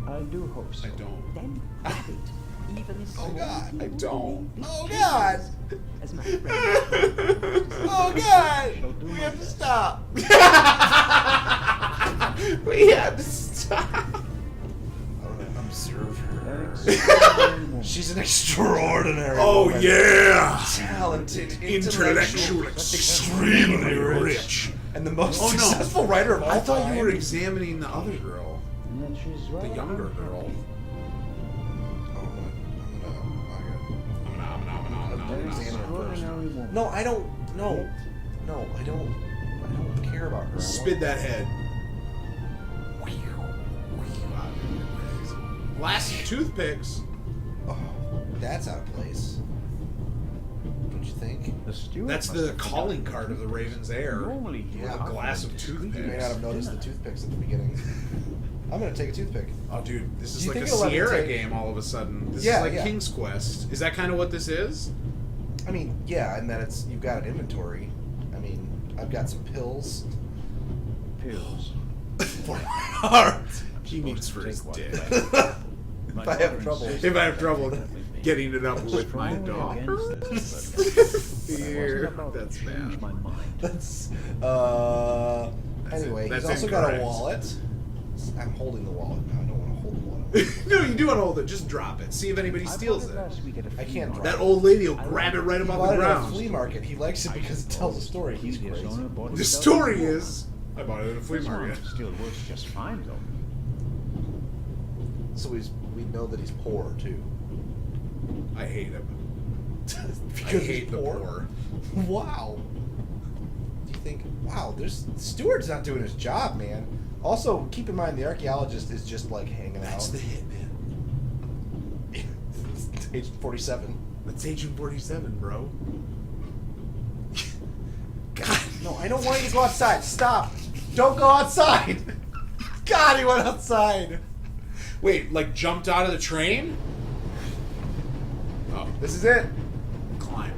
I do hope so. I don't. Then have it. Even so. Oh, God, I don't. Oh God! As my friend. Oh God! Shall do We my have to best. stop. We had to stop. Observe her. Extraordinary woman. She's an extraordinary. Oh woman. yeah. Talented, Intellectual, extremely rich. and the most Oh, no. successful writer of all I thought time. you were examining the other girl, And that she's the rather younger girl. An extraordinary woman. No, I don't. No, no, I don't care about her. Spit that head. Last toothpicks. Oh, that's out of place. Don't you think? The steward That's must the have calling forgotten card of the Raven's heir. Normally he Yeah, would a offer glass them of discreetly. toothpicks. You may not have noticed the toothpicks at the beginning. I'm gonna take a toothpick. Oh, dude, this Do is you like a think it'll ever Sierra take- game all of a sudden. This Yeah, is like yeah. King's Quest. Is that kind of what this is? I mean, yeah, and that it's you've got an inventory. I mean, I've got some pills Pills. for my heart. He means for his Take one dick. back. My If I have daughter trouble. insists If I have that trouble you live with me. getting it up with my Strongly dog. against this, but I Fear. wasn't about to That's change bad. my mind. That's anyway, That's he's also got a incorrect. wallet. I'm holding the wallet now. I don't want to hold the wallet. No, you do want to hold it. Just drop it. See if anybody I steals bought it. last week at a I flea can't market. drop That old lady will I grab it right He above bought the it at a ground. flea market. He likes it because it tells a story. He's Previous crazy. owner bought The himself story a is, I bought it at a flea This one market. still works just fine though. So we know that he's poor too. I hate him. Because I he's hate the poor. Wow. Do you think? Wow, Stewart's not doing his job, man. Also, keep in mind the archaeologist is just like hanging That's out. the hitman. Agent 47. That's Agent 47, bro. God. No, I don't want you to go outside. Stop. Don't go outside. God, he went outside. Wait, like jumped out of the train? Oh, This is it. climb.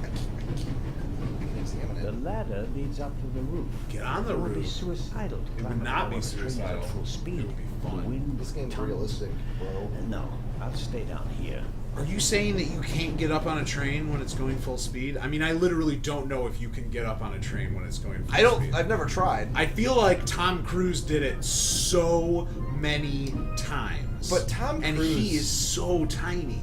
I can examine The it. ladder leads up to the roof. Get on the It would be roof. suicidal to It climb would not up be over the train suicidal. at full speed. It would be fun. The wind This game's tunnels. realistic, bro. No, I'll stay down here. Are you saying that you can't get up on a train when it's going full speed? I mean, I literally don't know if you can get up on a train when it's going full I don't. speed. I've never tried. I feel like Tom Cruise did it so many times. But Tom and Cruise- he is so tiny.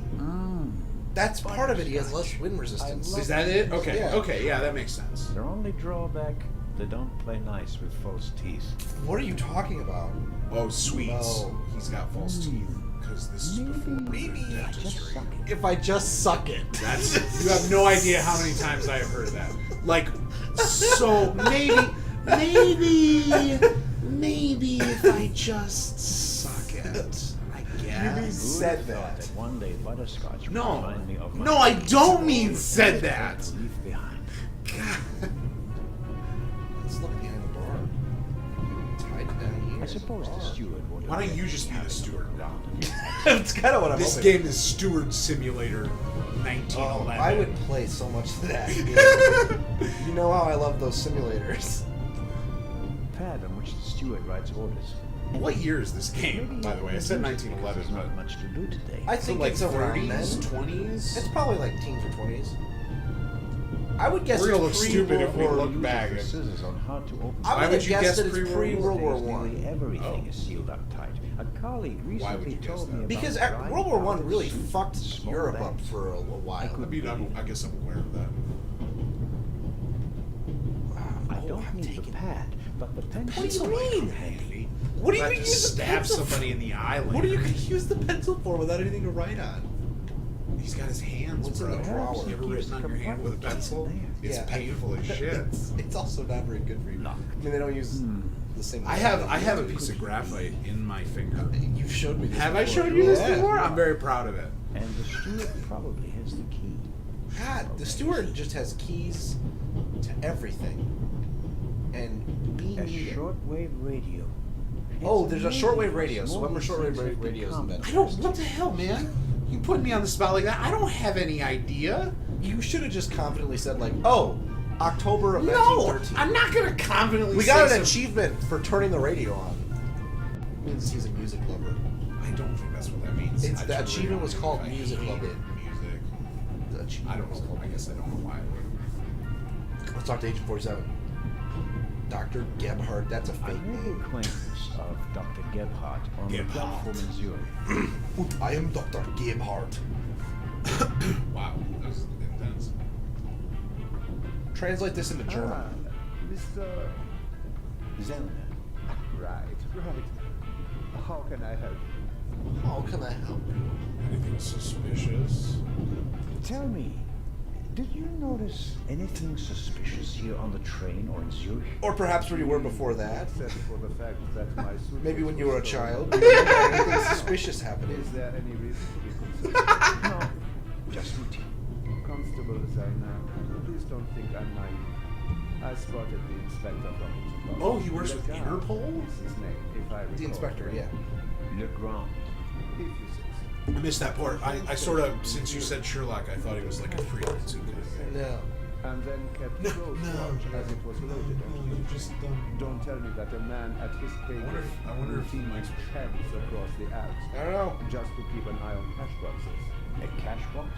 That's part of it. He has less wind resistance. Is that it? Okay, Yeah. okay, yeah, that makes sense. Their only drawback, they don't play nice with false teeth. What are you talking about? Oh, sweets. No. He's got false teeth because this is before Maybe I Just dentistry. suck it. If I just suck it. That's you have no idea how many times I have heard that. Like, so maybe if I just suck it, I guess. said Who'd have thought that. One day butterscotch would No, remind me of my no, I don't mean said that. to leave behind. Let's look behind the door. Tied it down here. I suppose the steward would. Why don't you just be the steward? That's kind of what I'm This hoping. game is Steward Simulator 1911. Oh, I would play so much of that. game. You know how I love those simulators. Pad on which the steward writes orders. What year is this game, Maybe by the way? I said because 1911, There's not but much to do today. I so think like it's around 30s, then. 20s. It's probably like teens or 20s. I would guess We're gonna it's look pre-World stupid if we War- look Uses back. the scissors on how to open. I Why would would have you guessed guess that it's pre-World pre-World War These days, One. nearly everything Oh. is sealed up tight. A colleague Why would recently you guess told me that? about Because dry World War One powder really soup, fucked small Europe up bags. for a while. I mean, I guess I'm aware of that. I Oh, don't I'm need the taking- pad, but the pencil What do you might come mean? handy. What do you If I use just the stab pencil somebody in the eye? What are you going to use the pencil for without anything to write on? He's got his hands, What's in bro. the drawer? You ever written on your hand with a pencil? It's Yeah. painful as shit. It's also not very good for you. I mean, they don't use the same. I have a piece of graphite in my finger. You showed me this. Have I before. showed you this Yeah. before? I'm very proud of it. And the steward probably has the key. God, the steward just has keys to everything, and we A need it. shortwave radio. Oh, It's there's a amazing shortwave how radio. So small when were these shortwave things have radios become. invented? I don't. What the hell, man? You put me on the spot like that. I don't have any idea. You should have just confidently said like, "Oh, October of No, 1913." I'm not gonna confidently. We say got an some- achievement for turning the radio on. It means he's a music lover. I don't think that's what that means. It's- I the turn achievement radio was on called if I music hated lover. Music. The achievement I don't was know. called I guess I don't know why. Let's talk to Agent 47. Dr. Gebhardt, that's a I fake made name. acquaintance of Dr. Gebhardt on the Gebhardt. platform in Zurich. Und I am Dr. Gebhardt. Wow, that was intense. Translate this into German. Mr. Zellner. Right. How can I help you? How can I help you? Anything suspicious? Tell me, did you notice anything suspicious here on the train or in Zurich? Or perhaps where you were before that. Except for the fact that my suit Maybe when you were a was child. stolen. You remember anything suspicious happening. Is there any reason to be concerned? No, just routine. Constable Zellner, please don't think I'm naive. I spotted the inspector from Interpol. Oh, he works with Legrand Interpol? is his name, if I recall. The inspector, yeah. Legrand. If you say so. I missed that part. I sort of, since you said Sherlock, I thought he was like a freelance who kind of thing. No. and then kept close watch as it was loaded onto the train. Don't tell me that a man at his pay grade I wonder if he routinely likes heads across the Alps I don't know. just to keep an eye on cash boxes. A cash box?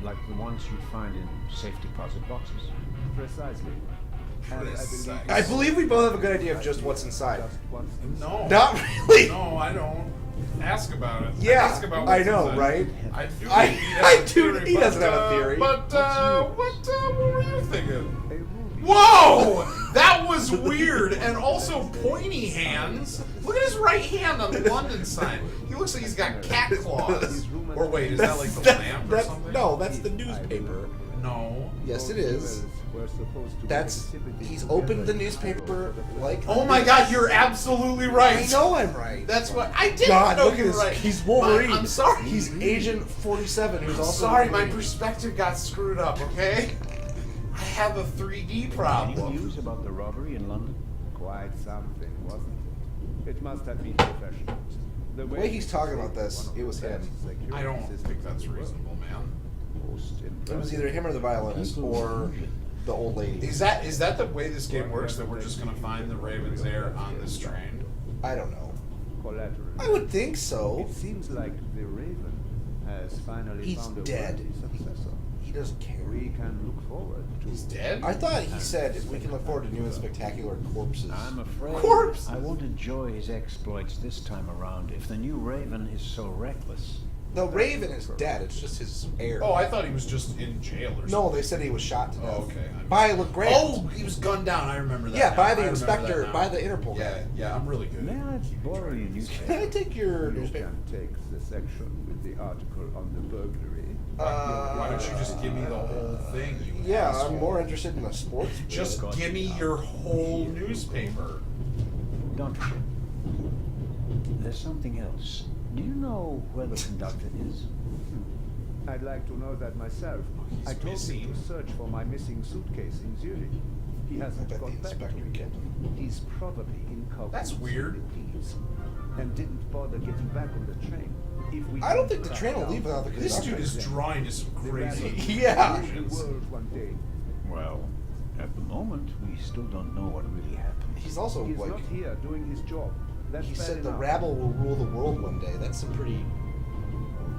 Like the ones you'd find in safe deposit boxes? Precisely. And I believe we both have a good idea of just what's inside. just what's No. Not really. No, I don't. Ask about it. Yeah, Ask about I what's know, inside. right? I do. I- think he'd I have a do- theory, he but, doesn't have a theory. What were you thinking? a ruby. Whoa! That was weird, and also pointy hands. Look at his right hand on the London sign. He looks like he's got cat claws. Or wait, is that like the lamp or something? No, that's the newspaper. No. Yes, it is. We're supposed to be That's exhibited he's together opened the in newspaper like. Oh my God, you're absolutely right. I know I'm right. That's what I didn't God, know look at you were this. right. He's Wolverine. I'm sorry. He's Agent 47, who's also. Sorry, my Wolverine. perspective got screwed up. Okay. I have a 3D Any problem. news about the robbery in London? Quite something, wasn't it? It must have been professional. The way he's talking about this, it was him. I don't think that's reasonable, man. It was either him or the violinist or the old lady. Is that the way this game works? That we're just gonna find the Raven's Heir on this train? I don't know. Collateral. I would think so. It seems like the Raven has finally He's found a dead. worthy successor. He doesn't care. We can look forward to. He's dead. I thought he said we can look forward to new and spectacular corpses. I'm afraid Corpse! I won't enjoy his exploits this time around if the new Raven is so reckless. The Raven is dead. It's just his heir. Oh, I thought he was just in jail or something. No, they said he was shot to death. Oh, okay. By LeGrand. Oh, he was gunned down. I remember that. Yeah, now. by I the remember inspector, that now. by the Interpol Yeah, guy. yeah, I'm really good. May I borrow your Can I newspaper? take your You newspaper? can take the section with the article on the burglary. Why don't you just give me the whole thing? You Yeah, asshole? I'm more interested in the sports. Just bit. give me your whole newspaper. Don't forget. There's something else. Do you know where the conductor is? I'd like to know that myself. he's I told missing. him to search for my missing suitcase in Zurich. He I hasn't bet the got back to inspector me. killed him. He's probably in Cabo That's weird. Philippines and didn't bother getting back on the train. If we I don't can think the track train will down leave without the This conductor. dude is drawing to some the crazy. rabbit Yeah. will rule the world one day. Well, at the moment, we still don't know what really happened. He's also He's like not here doing his job. That's he bad said the enough. rabble will rule the world one day. That's some pretty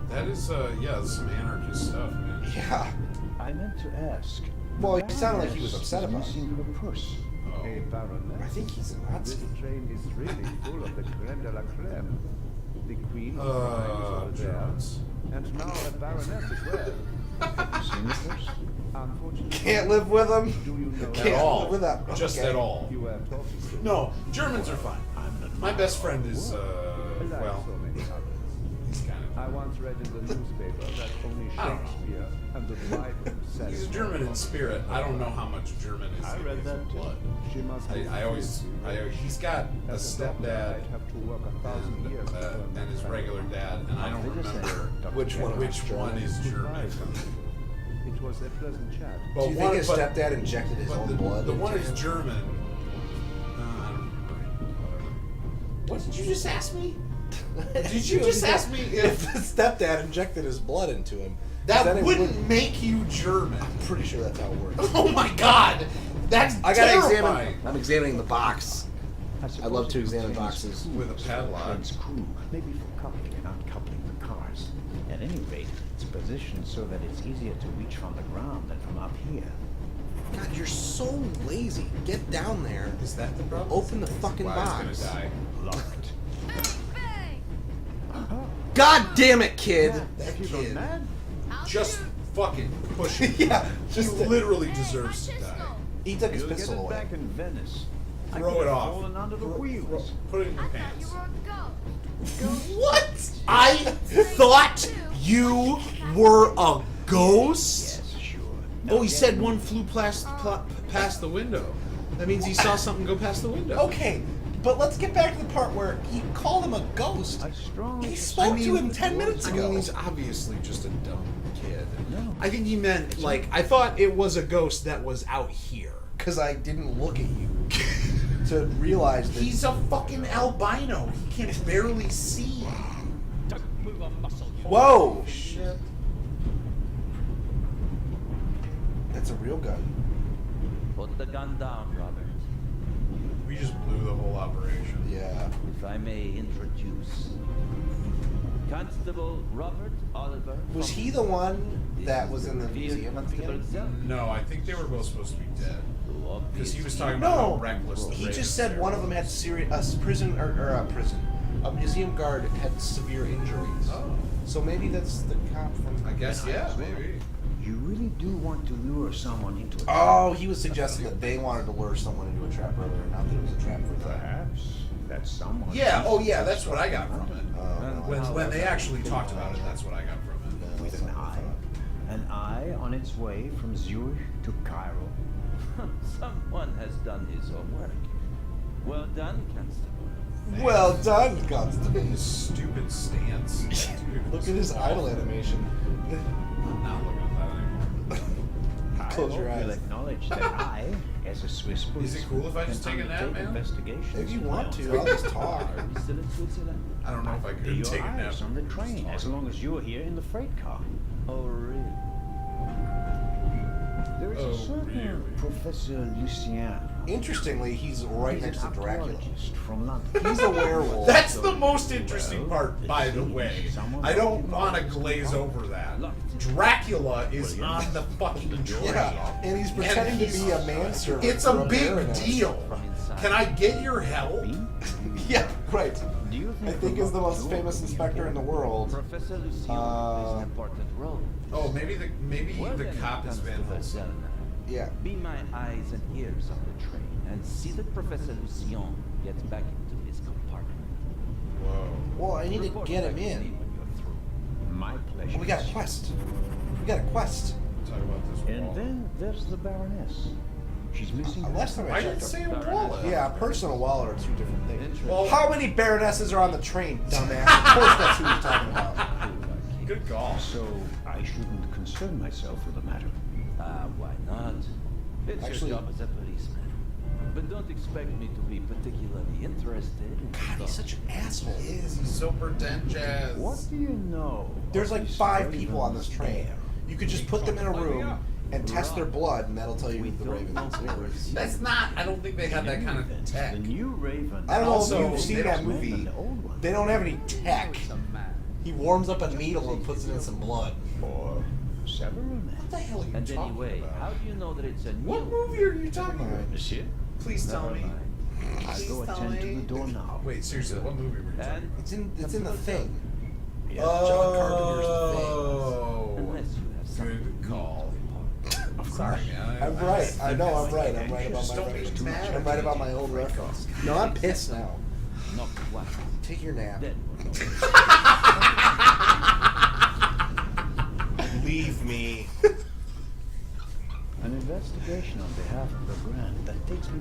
That is, yeah, that's some anarchist stuff, man. yeah. I meant to ask. Well, the he sounded like he was Baroness upset is about it. missing her purse. Oh. A baroness. I think he's a Nazi. This train is really full of the creme de la creme. The Queen of Crime is all there, Germans. and now a baroness as well. Have you seen the purse? Unfortunately, Can't live with him. do you know Can't At all. live with that. Just Okay. at all. you were talking to? No, Germans are fine. My best friend is, Like well, so many others. he's kind I of. once read in the newspaper that only I don't know. Shakespeare and the Bible said. He's German in spirit. I don't know how much German is I in read his that too. blood. She must have He's got a As a doctor, stepdad I'd have to work 1,000 years to learn and his that. regular dad, and I don't They just said remember Dr. Which one? Jekyll. which one is German. It was a pleasant chat. But Do you think his stepdad injected his own blood? The one into is him? German. I don't remember. Whatever. What did you just ask me? Did you just ask me if if the stepdad injected his blood into him? that then it wouldn't make you German? I'm pretty sure that's how it works. Oh my God, that's I gotta terrifying. examine. I'm examining the box. suppose I love to it examine contains boxes. clues With a for padlock. the train's crew, maybe for coupling and uncoupling the cars. At any rate, it's positioned so that it's easier to reach from the ground than from up here. God, you're so lazy. Get down there. Is that the problem? Open the fucking Wow, box. he's gonna die. Locked. Bang! God damn it, kid. That You gone kid mad? I'll just shoot. fucking push him. Yeah, He just literally Hey, deserves to Francisco. die. he took his You'll get pistol it away. back in Venice. I Throw could it have off. fallen under the wheels. Put it in your I thought pants. you were a ghost. What? I thought you were a ghost? Yes, sure. Oh, he said one flew past the window. That means he saw something go past the window. Okay, but let's get back to the part where he called him a ghost. I strongly He suspect spoke to him 10 minutes I ago. mean, he's obviously just a dumb kid. No. I think he meant, like, I thought it was a ghost that was out here. Because I didn't look at you to realize that. He's a fucking albino. He can barely see. Whoa! Shit. That's a real gun. Put the gun down, Robert. We just blew the whole operation. Yeah. If I may introduce Constable Robert Oliver. Was from- he the one This that is was in the revered museum at the Constable beginning? Zell, No, I think they were both supposed to be dead. who Because he was talking obviously- about No, how reckless the he Ravens just said were. one of them had a museum guard had severe injuries. Oh. So maybe that's the cop from. I guess, yeah, maybe. You really do want to lure someone into a trap? Oh, he was suggesting that they wanted to lure someone into a trap earlier, not that it was a trap for them. Perhaps that's someone. Yeah, oh yeah, that's what I got from it. No, When they actually talked about it, that's what I got from it. no, With that's an not what I eye. thought. An eye on its way from Zurich to Cairo. Someone has done his homework. Well done, Constable. Well done, Constable. His stupid stance. Dude, Look at his idle animation. I'm not looking at that anymore. Close your I hope you'll eyes. acknowledge that I, as a Swiss police, Is it cool if I just can take a nap, undertake man? investigations If you in my want own to, time. I'll just talk. Are we still in Switzerland? I don't know if I Be could your take a nap. eyes on the train, as long as you're here in the freight car. Oh, really? There is Oh, a certain really? Professor Lucien. Interestingly, he's right He's next an to Dracula. archaeologist from London. He's a werewolf. That's the most interesting part, Well, by it the seems way. someone I don't might be want to involved. glaze over that. Look. Dracula is Well, yeah. on the fucking train. Yeah, and he's pretending to be a manservant. It's for a big baroness. deal. From inside. Can I get your help? Me? Yeah, right. Do you I think think is the most You're famous gonna be inspector in the world. Professor Lucien plays an important role. Oh, maybe the Well the then, cop is Van Constable Helsing. Zellner, Yeah. be my eyes and ears on the train and see that Professor Lucien gets back into his compartment. Whoa. Well, I need to Report get back him to me in. when you're through. My pleasure. We got a quest. We got a quest. Talk about this wall. And then there's the Baroness. She's missing. Last time I I checked. didn't say a Baroness. wallet. Yeah, a person and a wallet are two different things. Interesting. Well, How many baronesses are on the train, dumbass? Of course that's who he's talking about. Good call. So I shouldn't concern myself with the matter. Why not? It's Actually- your job as a policeman. But don't expect me to be particularly interested in God, he's such an asshole. He's so pretentious. What do you know? There's of like this 5 Raven people on this train. air? You could just put them in a room and test their Wrong. blood, and that'll tell you We who the don't Raven know is. who is. That's not. I don't think they had that kind of tech. The new Raven. I don't know Also, if you've seen they that don't movie. than the old one. They don't have any tech. He warms up a needle and puts it in some blood. Or several men. What the hell are you And talking anyway, about? how do you know that it's a What new? movie are you talking about? Monsieur? Please tell Never me. mind. I'll Please go tell attend to me. the door now. Wait, seriously, what movie were you talking And It's in the thing. Yeah. John Carpenter's The Thing. Oh, unless you have something good call. Of Sorry, course. man. I'm right. I know I'm right. I'm right about Just my don't records. be mad. I'm right about my own records. No, I'm pissed now. not one. Take your nap. Then Leave me. An investigation on behalf of the Grand that takes me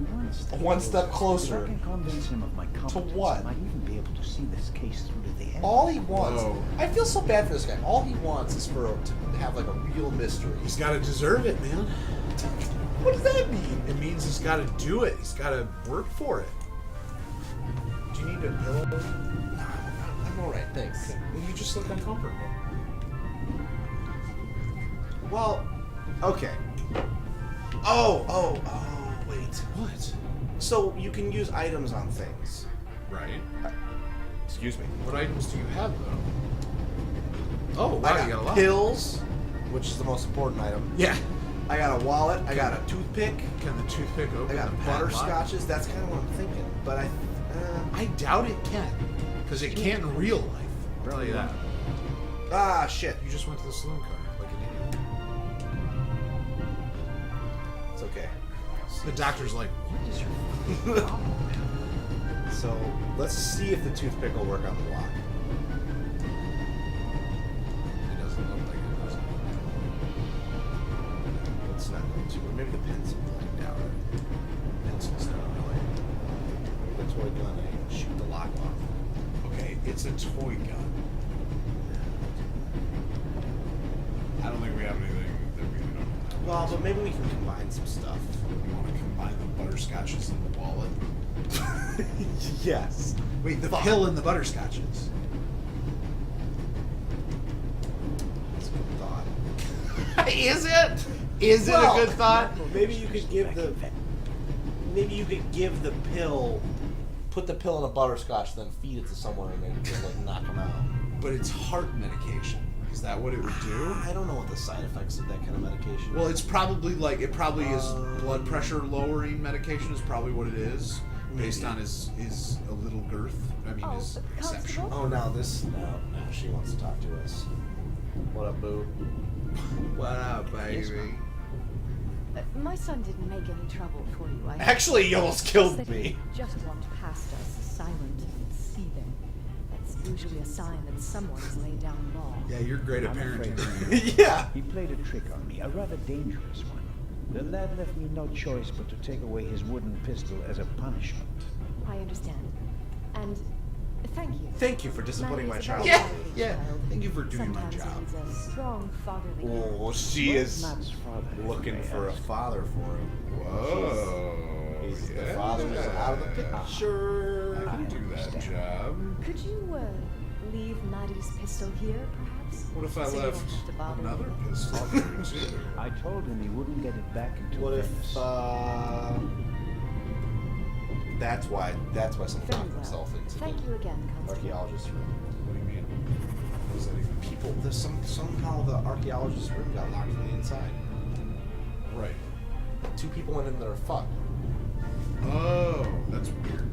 One step If closer. I can convince him of my competence, what? I might even be able to see this case through to the end. All he wants. Whoa. I feel so bad for this guy. All he wants is to have like a real mystery. He's got to deserve it, man. What does that mean? It means he's got to do it. He's got to work for it. Do you need a pillow? I'm all right, thanks. Well, you just look uncomfortable. Well, okay. Oh, wait. What? So you can use items on things. Right. Excuse me. What items do you have, though? Oh, wow, I you got a got lot. pills, which is the most important item. Yeah. I got a wallet. I got a toothpick. Can the toothpick open I got the padlock? butterscotches. That's kind of what I'm thinking. But I doubt it can. Because it can't in real life. I'll tell you that. shit. You just went to the saloon car like an idiot. It's okay. The doctor's like, what is your fucking problem, man? So let's see if the toothpick will work on the lock. It doesn't look like it does. It's not going to. Or maybe the pencil. I doubt it. Pencil's not really. The toy gun. I can shoot the lock off. Okay, it's a toy gun. I don't think we have anything that we don't have. Well, but maybe we can combine some stuff. You want to combine the butterscotches and the wallet? Yes. Wait, the pill and the butterscotches. That's a good thought. Is it? Is it Well, a good thought? Maybe you could give the pill, put the pill in a butterscotch, then feed it to someone, and then just, like knock them out. But it's heart medication. Is that what it would do? I don't know what the side effects of that kind of medication. Well, it's probably like it probably is blood pressure lowering medication is probably what it is, based on his a little girth. I mean his exceptional. Oh, now she wants to talk to us. What up, boo? What up, baby? My son didn't make any trouble for you. Actually, he almost killed Said me. he just walked past us, silent and seething. That's usually a sign that someone has laid down law. Yeah, you're great at I'm parenting. afraid- aren't you? Yeah. He played a trick on me, a rather dangerous one. The lad left me no choice but to take away his wooden pistol as a punishment. I understand. And thank you. Thank you for disciplining my child. Yeah, yeah. Thank you for doing my Sometimes job. he needs a strong fatherly hand. Oh, she is Matt's father is looking very for a absent. father for him. Whoa. He's the yeah. father's out of the picture. I can do that understand. job. Could you leave Maddie's pistol here, perhaps? What if I So you left don't have to bother another me? pistol here too? I told him he wouldn't get it back until What if Venice. that's why someone Very locked well. himself into Thank the you again, Constable. archaeologist's room? What do you mean? What does that even mean? People, there's somehow the archaeologist's room got locked from the inside. Right. 2 people went in there to fuck. Oh, that's weird.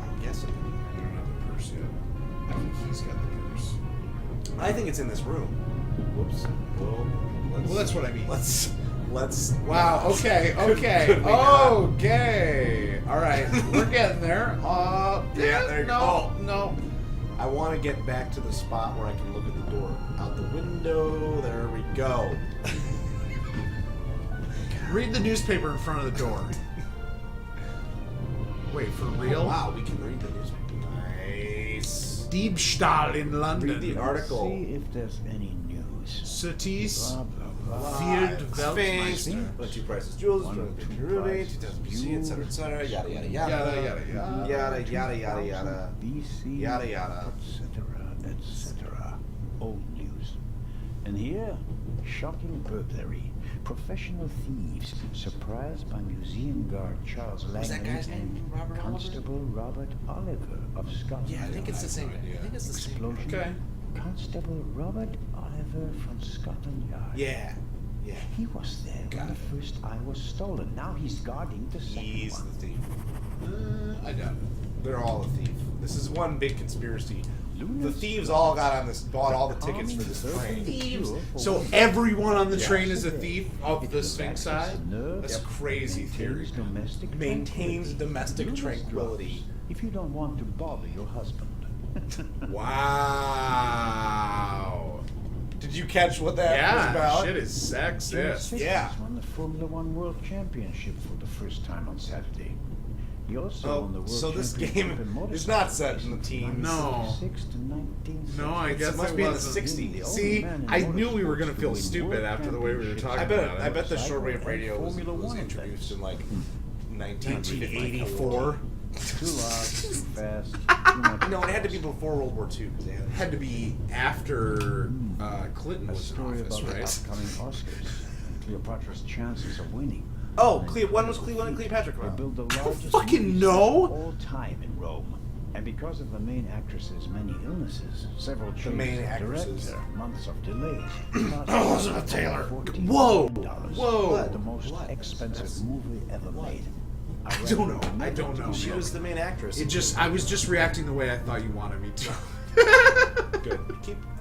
I'm guessing. I don't have the purse yet. I think he's got the purse. I think it's in this room. Whoops. Well, that's what I mean. Let's. Wow. Okay. Okay. Could we not? Okay. All right. We're getting there. Yeah, there you no, go. No. I want to get back to the spot where I can look at the door. Out the window. There we go. Read the newspaper in front of the door. Wait, for real? Oh, wow, we can read the newspaper. Nice. Diebstahl in London. Read the article. See if there's any news. Cities. Blah, blah, blah. Field Sphinx, Weltmeister. 2 prices jewels, 1, 250 2 ruby, prices 2000 BC, jewels, etc., etc., yada, yada, Yada, yada. yada, yada. Yada, yada, yada, yada. BC, Yada, yada. etc. Old news. And here, shocking burglary. Professional thieves surprised by museum guard Charles Was that Langley guy's name and Robert Oliver? Constable Robert Oliver of Scotland. Yeah, I think it's the same. I think it's the same. Explosion. Okay. Constable Robert Oliver from Scotland Yard. Yeah. Yeah. He was there when the first eye was stolen. Now he's guarding the second He's one. the thief. I doubt it. They're all a thief. This is one big conspiracy. The Luna's thieves all got on this, bought all the tickets for this train. Thieves. So everyone on the Yeah. train is a thief of the Sphinx side? That's Yep. crazy theory. Maintains domestic Maintains tranquility. domestic Luna's tranquility. drugs, if you don't want to bother your husband. Wow. Did you catch what that was Yeah, about? shit is sexist. Yeah. Won the Formula One World Championship for the first time on Saturday. He also won the World so this Championship game in is not motorcycle set in the racing teens. No. 1966 to 1960. No, I guess must it be in the wasn't. 60s. See, I knew we were gonna feel stupid after the way we were talking I about bet it. the shortwave radio was Formula One introduced in like 1984. Too loud, too fast, too much. No, it had to be before World War II because they had. Had to be after Clinton A was in story office, about the right? upcoming Oscars and Cleopatra's chances of winning. Oh, when was Cleveland and Cleopatra come They out? built the largest fucking movie know. theater of all time in Rome. And because of the main actress's many illnesses, several changes main of actresses. director, months of delays. Elizabeth Taylor. Whoa. Whoa. The most expensive movie ever made. I don't know. I don't know. She was the main actress. I was just reacting the way I thought you wanted me to. Good.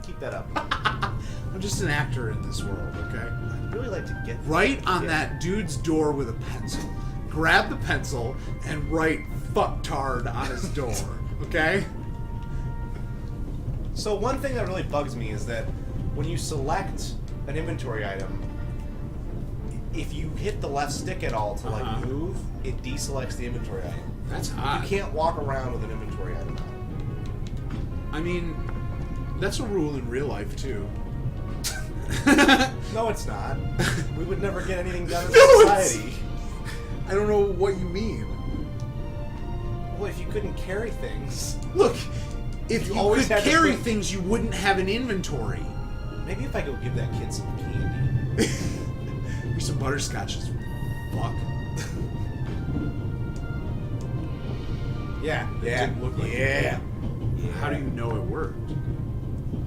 Keep that up. I'm just an actor in this world, okay? I'd really like to get Write on that dude's door with a pencil. Grab the pencil and write "fucktard" on his door, okay? So one thing that really bugs me is that when you select an inventory item, if you hit the left stick at all to like move, it deselects the inventory item. That's odd. You can't walk around with an inventory item out. I mean, that's a rule in real life too. No, it's not. We would never get anything done in No, it's- society. I don't know what you mean. Well, if you couldn't carry things, Look, if you always could had to carry put- things, you wouldn't have an inventory. maybe if I go give that kid some candy. me some butterscotches. Fuck. Yeah. It didn't look like it. How do you know it worked?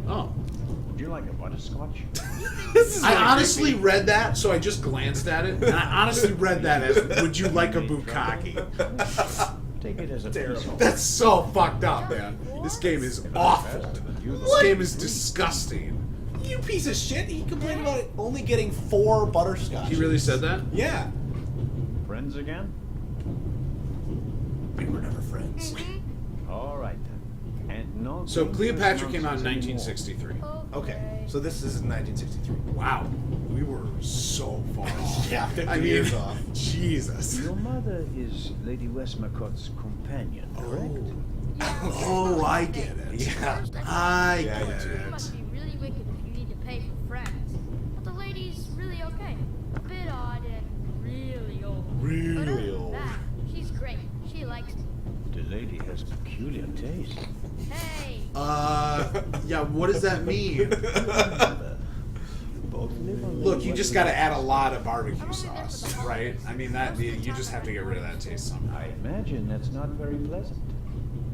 Oh. Would you like a butterscotch? I honestly read that, so I just glanced at it, and I honestly read that as, would you like a bukkake? Take it as a terrible. That's so fucked up, man. This game is awful. This game is disgusting. You piece of shit. He complained about it only getting 4 butterscotch. He really said that? Yeah. Friends again? We were never friends. All right then. And no. So Cleopatra came out in 1963. Okay. So this is in 1963. Wow. We were so far off. Yeah, 50 I mean, years off. Jesus. Your mother is Lady Westmacott's companion, correct? Oh, I get it. Yeah. I Yeah, get You it. must be really wicked if you need to pay for friends. But the lady's really okay. A bit odd and really old. Really But other than old. that, she's great. She likes me. The lady has peculiar taste. Hey! Yeah, what does that mean? Both live on Look, Lady you just gotta add a Westmacott. lot of barbecue sauce, right? I mean, that you just have to get rid of that taste somehow. I imagine that's not very pleasant.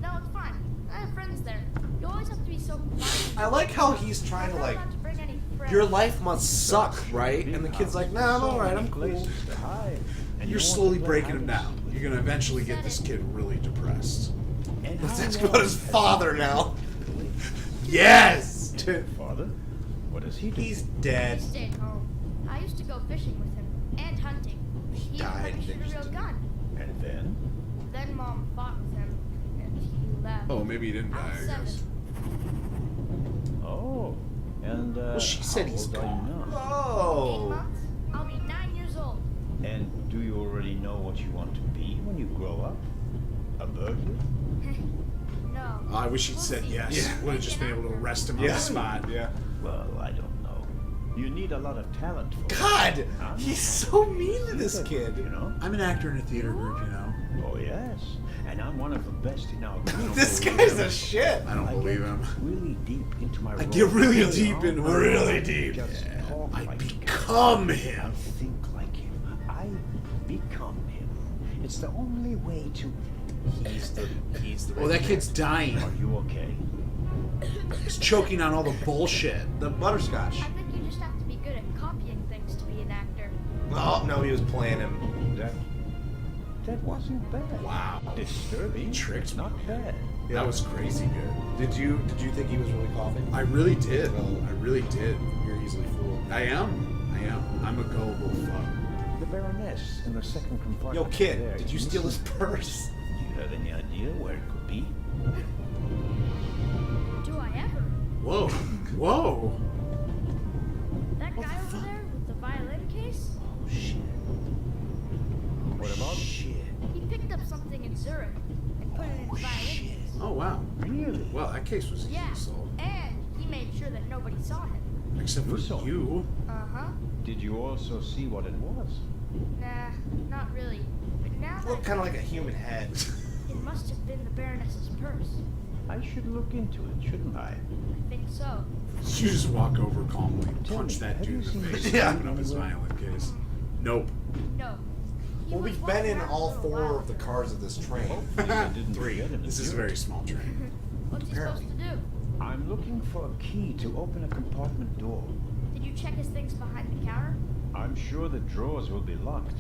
No, it's fine. I have friends there. You always have to be so quiet. I like how he's trying to Try like, not to bring any friends. your life must suck, right? And the kid's like, nah, I'm alright, I'm cool. Places to hide. And You're you want slowly to play breaking him hide and down. You're gonna eventually get this kid really depressed. seek. And Let's how ask long about his has father now. Yes! And your father? What does he do? He's dead. He stayed home. I used to go fishing with him and hunting. He even died, let me they shoot a just real didn't. gun. And then? Then Mom fought with him, and he left. Oh, maybe he didn't I die, was I guess. 7. Oh. And Well, she said how he's old are you gone. now? 8 Oh. months? I'll be 9 years old. And do you already know what you want to be when you grow up? A burglar? No. Oh, I wish he'd We'll said see. yes. Yeah. Would have just been able to arrest him on the spot. Yeah. Well, I don't know. You need a lot of talent for God, I'm he's not so happy. mean to this kid. You know? I'm an actor in a theater group, you know. Oh yes. And I'm one of the best in our group. This guy's a shit. I don't I believe get him. really deep into my I role. get really You deep know? in Really deep. Just talk I like become I him. think like him. I become him. It's the only way to. He's the Oh, that kid's dying. Are you okay? He's choking on all the bullshit. The butterscotch. I think you just have to be good at copying things to be an actor. Oh no, he was playing him. That wasn't bad. Wow. Disturbing. Tricked me. Not bad. That was crazy good. Did you think he was really coughing? I really did. Well, I really did. You're easily fooled. I am. I'm a gullible fuck. The Baroness in the second compartment. Yo, kid, there. did you steal his purse? Do you have any idea where it could be? Do I ever? Whoa. Whoa. That guy over there with the violin case? Oh shit. What about? Shit. He picked up something in Zurich and put it in his violin case. Oh, wow. Really? Well, that case was Yeah, easy to solve. and he made sure that nobody saw him. Except for You saw you. Uh-huh. Did you also see what it was? Nah, not really. But now that Looked kind of like a human head. it must have been the Baroness's purse. I should look into it, shouldn't I? I think so. You just walk over calmly, Tell punch me, that have dude you in the seen face, this and Yeah. open up his violin case. Nope. No. He Well, was we've walking been in around all a little 4 while of the ago. cars of this train. Didn't Three. forget it This is a until- very small train. What's he supposed to do? I'm looking for a key to open a compartment door. Did you check his things behind the counter? I'm sure the drawers will be locked.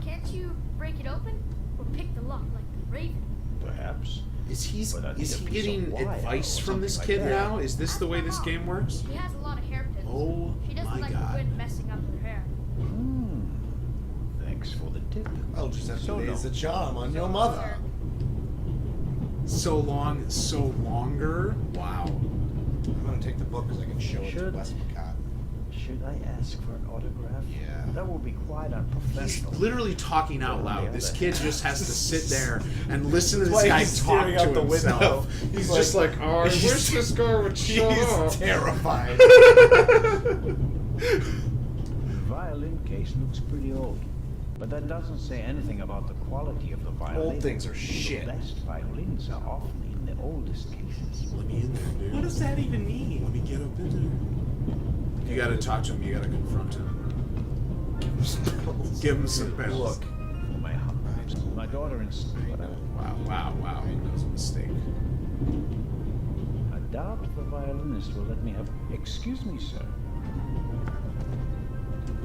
Can't you break it open? Or pick the lock like the Raven? Perhaps. Is But I need he a piece of getting wire advice or from this something kid like that. now? Is this the way this game works? She has a lot of hairpins. Oh, She doesn't my like God. the wind messing up her hair. Thanks for the tip. I'll just have to So lays no. a charm on your mother. So long, so longer? Wow. I'm gonna take the book because I can show it to Should- Westmacott. Should I ask for an autograph? Yeah. That will be quite He's unprofessional. literally talking out loud. This kid just has to sit there and listen to this Why guy he's talk staring to out the himself. window. He's Like- just like, oh, I wish this guy would shut up. He's terrified. The violin case looks pretty old, but that doesn't say anything about the quality of the violin. Old things are shit. The best violins are often in the oldest cases. Let me in there, dude. What does that even mean? Let me get up in there. You gotta talk to him. You gotta confront him. Give Give him some pills. Look. For my heart. My daughter and Wow. That was a mistake. I doubt the violinist will let me have. Excuse me, sir.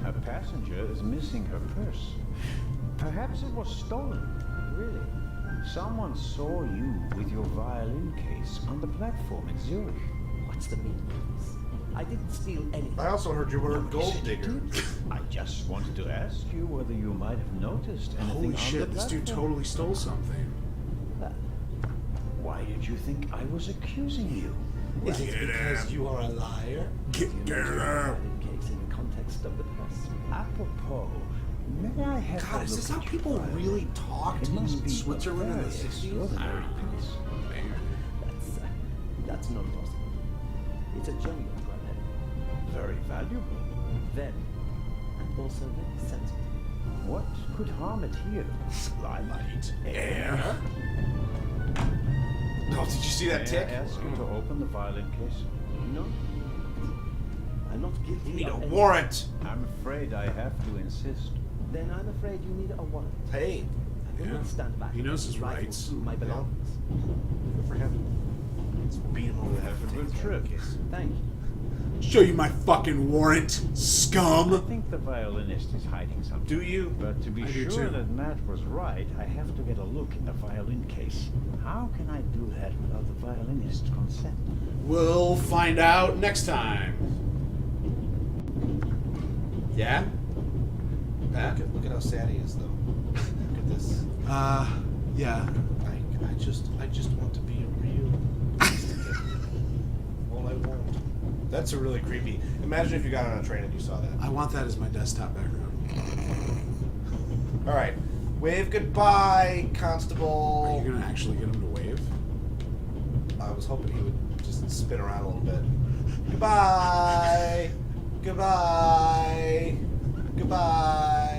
A passenger is missing her purse. Perhaps it was stolen. Really? Someone saw you with your violin case on the platform in Zurich. What's the meaning of this? I didn't steal anything. I also heard you were a gold digger. I just wanted to ask you whether you might have noticed anything Holy on shit, the this dude platform. totally stole something. Why did you think I was accusing you? Is it because you are a liar? Get her. Case in the context of the press. Apropos, may I have God, a is look this how at your people violin? really talked It must in be Switzerland in the very 60s? extraordinary piece. That's not possible. It's a genuine granite. Very valuable. Very. And also very sensitive. What could harm it here? Light. Air. Oh, did you see that May tick? I ask you to open the violin case? No. I'm not guilty. You need a of any- warrant. I'm afraid I have to insist. Then I'm afraid you need a warrant. Hey, I will Yeah. not stand back. He knows and his rifle rights. through my belongings. good for him. Let's beat him over the head for Have a taking good trip. that case. Thank you. Show you my fucking warrant, I scum. think the violinist is hiding something. Do you? But to be I do sure too. that Matt was right, I have to get a look in the violin case. How can I do that without the violinist's consent? We'll find out next time. Yeah? Pat? Look at how sad he is, though. Look at this. Yeah. I just want to be a real. Well, I won't. That's a really creepy. Imagine if you got on a train and you saw that. I want that as my desktop background. All right, wave goodbye, Are Constable. you gonna actually get him to wave? I was hoping he would just spin around a little bit. Goodbye. Goodbye. Goodbye.